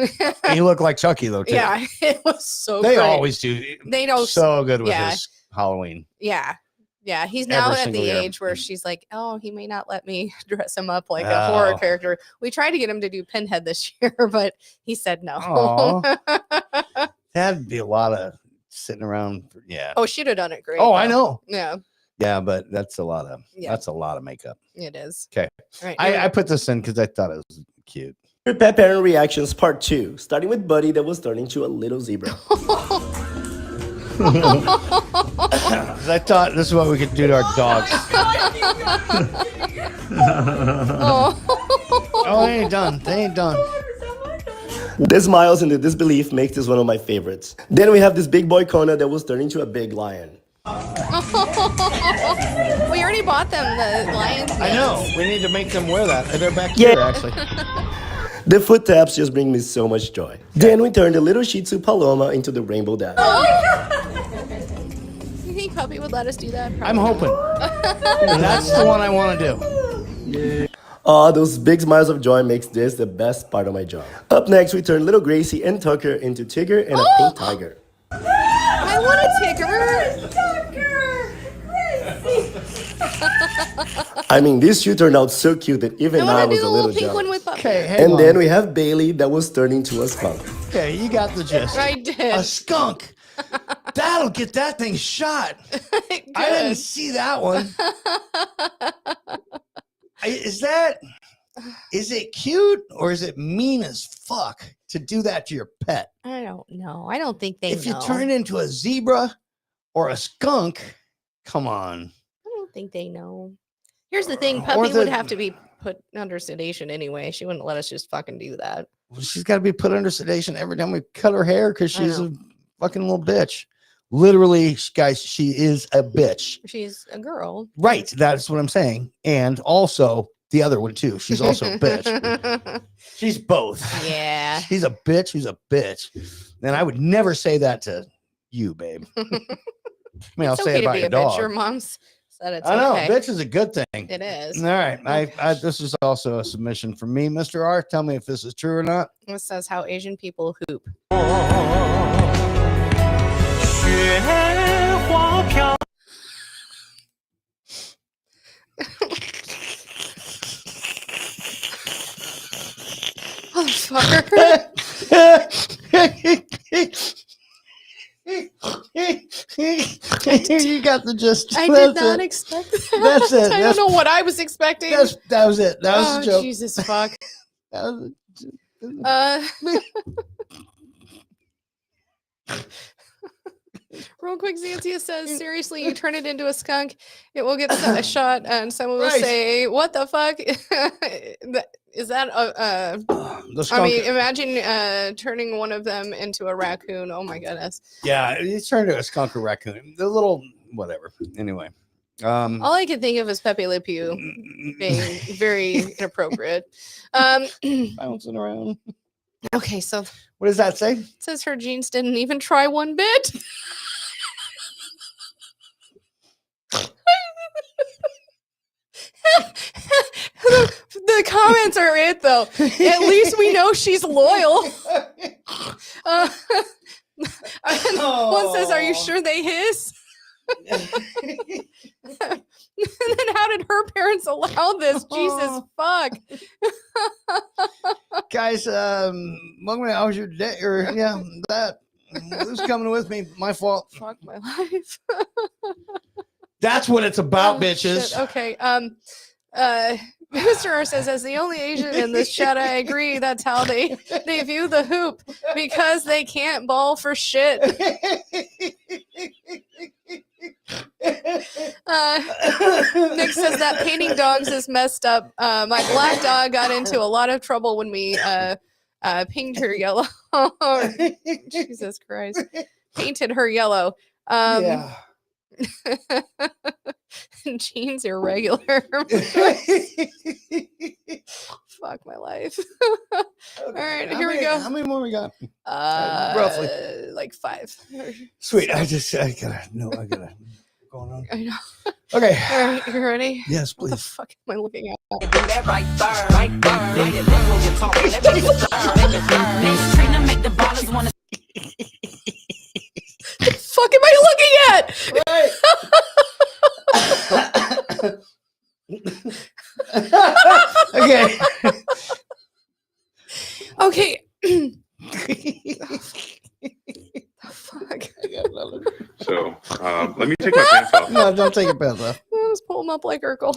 He looked like Chucky though too. Yeah, it was so. They great. always do. They know so good with yeah. his Halloween. Yeah. Yeah. He's now Every at the single year. age where she's like, oh, he may not let me dress him up like a horror character. We tried to get him to do Pinhead this year, but he said no. Aw. That'd be a lot of sitting around. Yeah. Oh, she'd have done it great. Oh, I though. know. Yeah. Yeah, but that's a lot of Yeah. that's a lot of makeup. It is. Okay. All right, here we I put this in because I thought it was cute. Pet parent reactions part 2, starting with Buddy that was turning into a little zebra. 'Cause I thought this is what we could do to our dogs. Oh, they ain't done. They ain't done. The smiles and the disbelief makes this one of my favorites. Then we have this big boy Kona that was turning into a big lion. We already bought them the Lions. I know. We need to make them wear that. They're back Yeah. here, actually. The foot taps just bring me so much joy. Then we turn the little Shih Tzu Paloma into the rainbow dash. You think Puppy would let us do that? I'm hoping. That's the one I want to do. Aw, those big smiles of joy makes this the best part of my job. Up next, we turn little Gracie and Tucker into Tigger and a pink tiger. I want a Tigger. I mean, these two turned out so cute that even I was a little pink one jealous. with Puppy. Okay, hang And on. then we have Bailey that was turned into a skunk. Okay, you got the gist. I did. A skunk. That'll get that thing shot. I didn't see that one. Is it cute or is it mean as fuck to do that to your pet? I don't know. I don't think they If know. you turn it into a zebra or a skunk, come on. I don't think they know. Here's the thing. Or Puppy would the- have to be put under sedation anyway. She wouldn't let us just fucking do that. Well, she's got to be put under sedation every time we cut her hair because I she's know. a fucking little bitch. Literally, guys, she is a bitch. She's a girl. Right. That's what I'm saying. And also the other one too. She's also a bitch. She's both. Yeah. She's a bitch. She's a bitch. And I would never say that to you, babe. I mean, I'll It's say okay it to about be your a bitch. dog. Your mom's said it's I know. okay. Bitch is a good thing. It is. All right. I this is also a submission from me, Mr. R. Tell me if this is true or not. This says how Asian people hoop. You got the gist. I That's did not it. expect that. That's it. I That's- don't know what I was expecting. That was it. That was the joke. Jesus fuck. That was Real quick, Xanthia says, seriously, you turn it into a skunk, it will get a shot, and someone will Right. say, what the fuck? Is that the I skunk. mean, imagine turning one of them into a raccoon. Oh my goodness. Yeah, he's turned into a skunk or raccoon. The little whatever. Anyway. All I can think of is Pepe Le Pew being very inappropriate. Bouncing around. Okay, so What does that say? it says her jeans didn't even try one bit. the comments are it though. At least we know she's loyal. One says, "Are you sure they hiss?" And then how did her parents allow this? Jesus fuck. Guys, welcome to How's Your Day? Or yeah, that who's coming with me? My fault. Fuck my life. That's what it's about, Oh, bitches. shit. Okay. Mr. R says, as the only Asian in this chat, I agree. That's how they view the hoop because they can't ball for shit. Nick says that painting dogs is messed up. My black dog got into a lot of trouble when we painted her yellow. Jesus Christ. Painted her yellow. Yeah. Jeans irregular. Fuck my life. All right, here we go. How many more we got? Roughly, Roughly. like 5. Sweet. I gotta going on. I know. Okay. All right, you ready? Yes, What the please. fuck am I looking at? The fuck am I looking at? Okay. Okay. Fuck. So let me take my pants off. No, don't take your pants off. Let's pull him up like Urkel.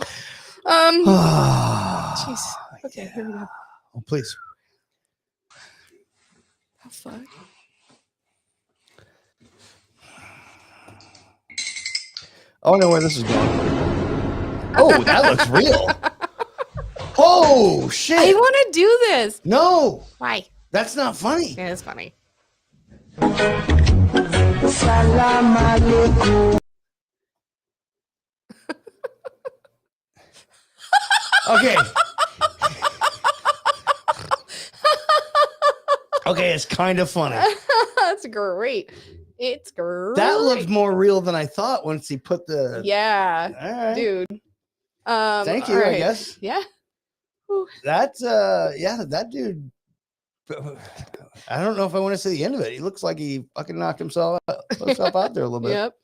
Jeez. Okay, here we go. Oh, please. Oh, fuck. Oh, I know where this is going. Oh, that looks real. Oh, shit. I want to do this. No. Why? That's not funny. Yeah, it's funny. Okay. Okay, it's kind of funny. That's great. It's great. That looked more real than I thought once he put the. Yeah, All right. dude. Thank you. all I right. guess. Yeah. That's that dude. I don't know if I want to see the end of it. He looks like he fucking knocked himself out there a little bit. Yep.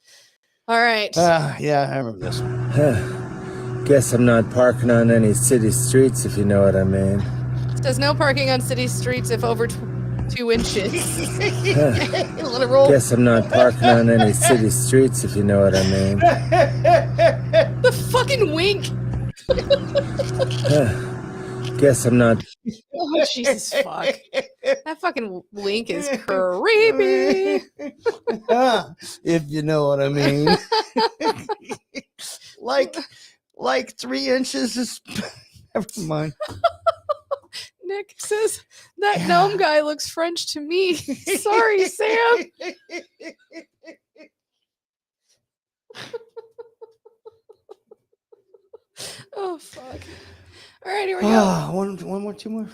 All right. Yeah, I remember this one. Guess I'm not parking on any city streets, if you know what I mean. It says no parking on city streets if over 2 inches. Let it roll. Guess I'm not parking on any city streets, if you know what I mean. The fucking wink. Guess I'm not. Oh, Jesus fuck. That fucking wink is creepy. If you know what I mean. like 3 inches is never mind. Nick says that gnome guy looks French to me. Sorry, Sam. Oh fuck. All right, here we go. One more, 2 more.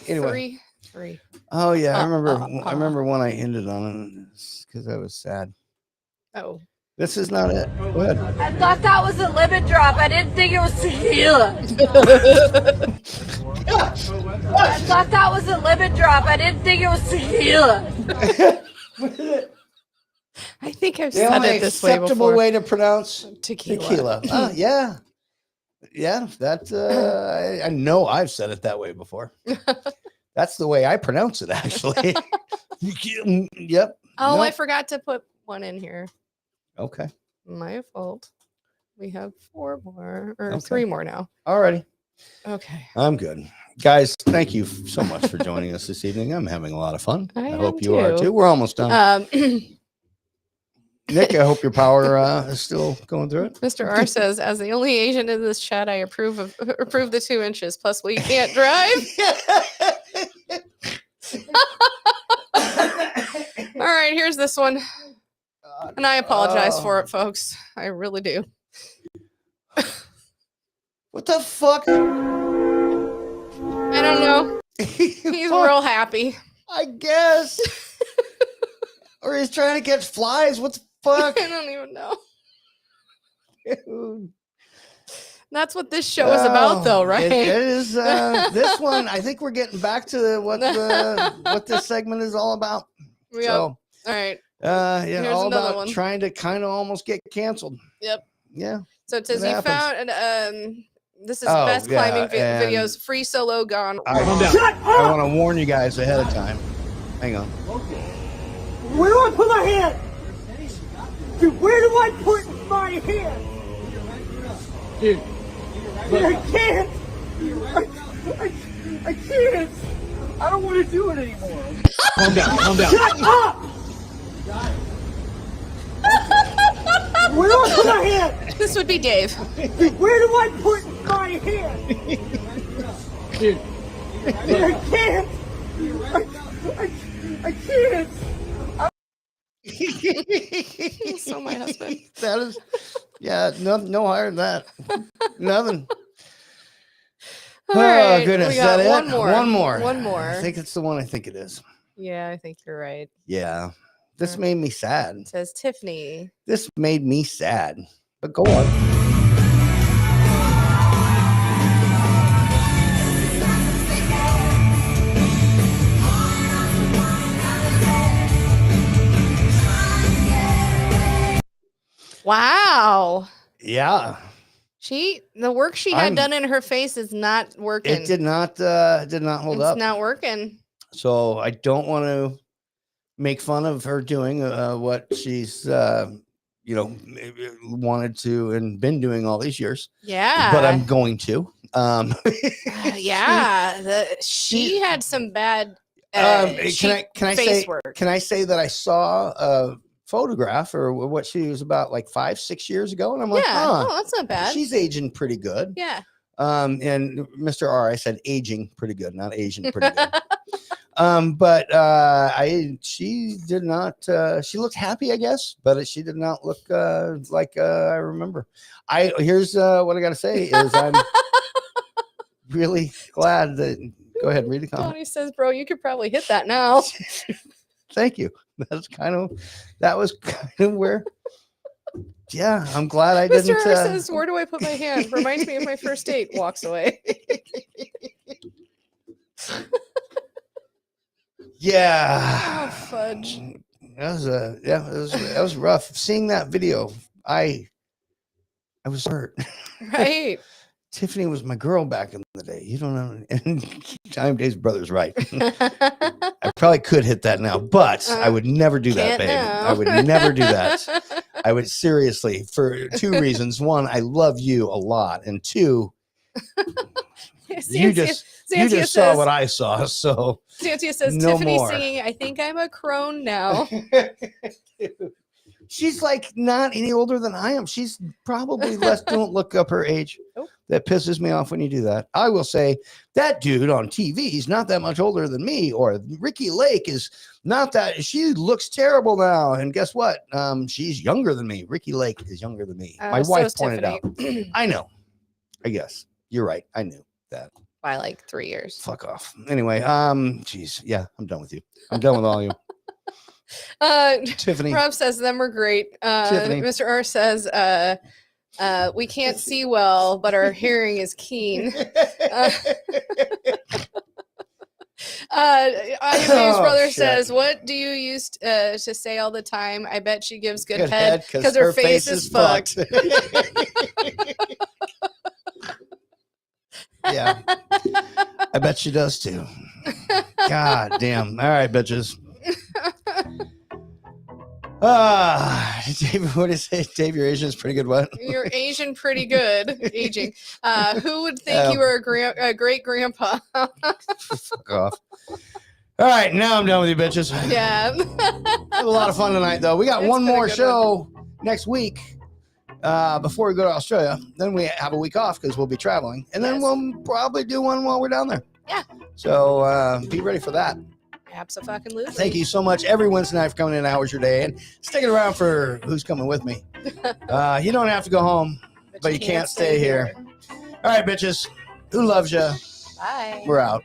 Anyway. Three. Oh yeah, I remember when I ended on it because I was sad. Oh. This is not it. Go ahead. I thought that was a limit drop. I didn't think it was tequila. I thought that was a limit drop. I didn't think it was tequila. I think I've The said only it this way acceptable before. way to pronounce Tequila. Yeah. Yeah, that's I know I've said it that way before. That's the way I pronounce it, actually. Yep. Oh, Nope. I forgot to put one in here. Okay. My fault. We have 4 more or Okay. 3 more now. Alrighty. Okay. I'm good. Guys, thank you so much for joining us this evening. I'm having a lot of fun. I hope you are too. We're almost done. Nick, I hope your power is still going through it. Mr. R says, as the only Asian in this chat, I approve the 2 inches. Plus, we can't drive. All right, here's this one. And I apologize for it, folks. I really do. What the fuck? I don't know. He's real happy. I guess. Or he's trying to catch flies. What the fuck? I don't even know. That's what this show is about, though, right? It is. This one, I think we're getting back to what this segment is all about. Yep. So, All right. yeah, Here's all another about one. trying to kind of almost get canceled. Yep. Yeah. So it says It you happens. found this is Oh, best yeah, climbing and videos. Free solo gone. I want to warn you guys ahead of time. Hang on. Where do I put my hand? Dude, where do I put my hand? Dude, I can't. I can't. I don't want to do it anymore. Calm down, calm down. Shut up! Where do I put my hand? This would be Dave. Dude, where do I put my hand? Dude, I can't. I can't. So my husband. That is, yeah, no higher than that. Nothing. All right, goodness, we is that got it? one more. One more. One more. I think it's the one I think it is. Yeah, I think you're right. Yeah. This made me sad. It says Tiffany. This made me sad. But go on. Wow. Yeah. The work she had done in her face is not working. It did not hold up. It's not working. So I don't want to make fun of her doing what she's wanted to and been doing all these years. Yeah. But I'm going to. Yeah. She had some bad can I face say work. can I say that I saw a photograph or what she was about like 5-6 years ago, and I'm like, Yeah. huh, Oh, that's not bad. she's aging pretty good. Yeah. And Mr. R, I said aging pretty good, not Asian pretty good. But she did not. She looked happy, I guess, but she did not look like I remember. Here's what I got to say is really glad that. Go ahead, read the comment. Donnie says, "Bro, you could probably hit that now." Thank you. That was kind of where. Yeah, I'm glad I Mr. didn't. R says, "Where do I put my hand? Reminds me of my first date." Walks away. Yeah. Oh fudge. That was rough. Seeing that video, I was hurt. Right. Tiffany was my girl back in the day. You don't know. And IamDave's brother's right. I probably could hit that now, but I would never do that, babe. Now. I would never do that. I would seriously, for two reasons. One, I love you a lot. And two, you just saw what I saw. So Santia says, no Tiffany more. singing, "I think I'm a crone now." She's like not any older than I am. She's probably less. Don't look up her age. Nope. That pisses me off when you do that. I will say that dude on TV, he's not that much older than me. Or Ricky Lake is not that. She looks terrible now. And guess what? She's younger than me. Ricky Lake is younger than me. My So wife is pointed Tiffany. out. I know. I guess you're right. I knew that. By like 3 years. Fuck off. Anyway, geez, yeah, I'm done with you. I'm done with all you. Tiffany. Rob says them were great. Tiffany. Mr. R says, "We can't see well, but our hearing is keen." IamDave's brother shit. says, "What do you use to say all the time? I bet she gives good Good head because her face is fucked." Yeah, I bet she does too. God damn. All right, bitches. David, what do you say? Dave, your Asian is pretty good. What? You're Asian pretty good. Aging. Who would think you were a great grandpa? Fuck off. All right, now I'm done with you, bitches. Yeah. Had a lot of fun tonight, though. We got one more show next week before we go to Australia. Then we have a week off because we'll be traveling. And then we'll probably do one while we're down there. Yeah. So be ready for that. Absolutely. Thank you so much every Wednesday night for coming in Hours Your Day and sticking around for Who's Coming With Me. You don't have to go home, but you can't stay here. All right, bitches. Who loves you? Bye. We're out.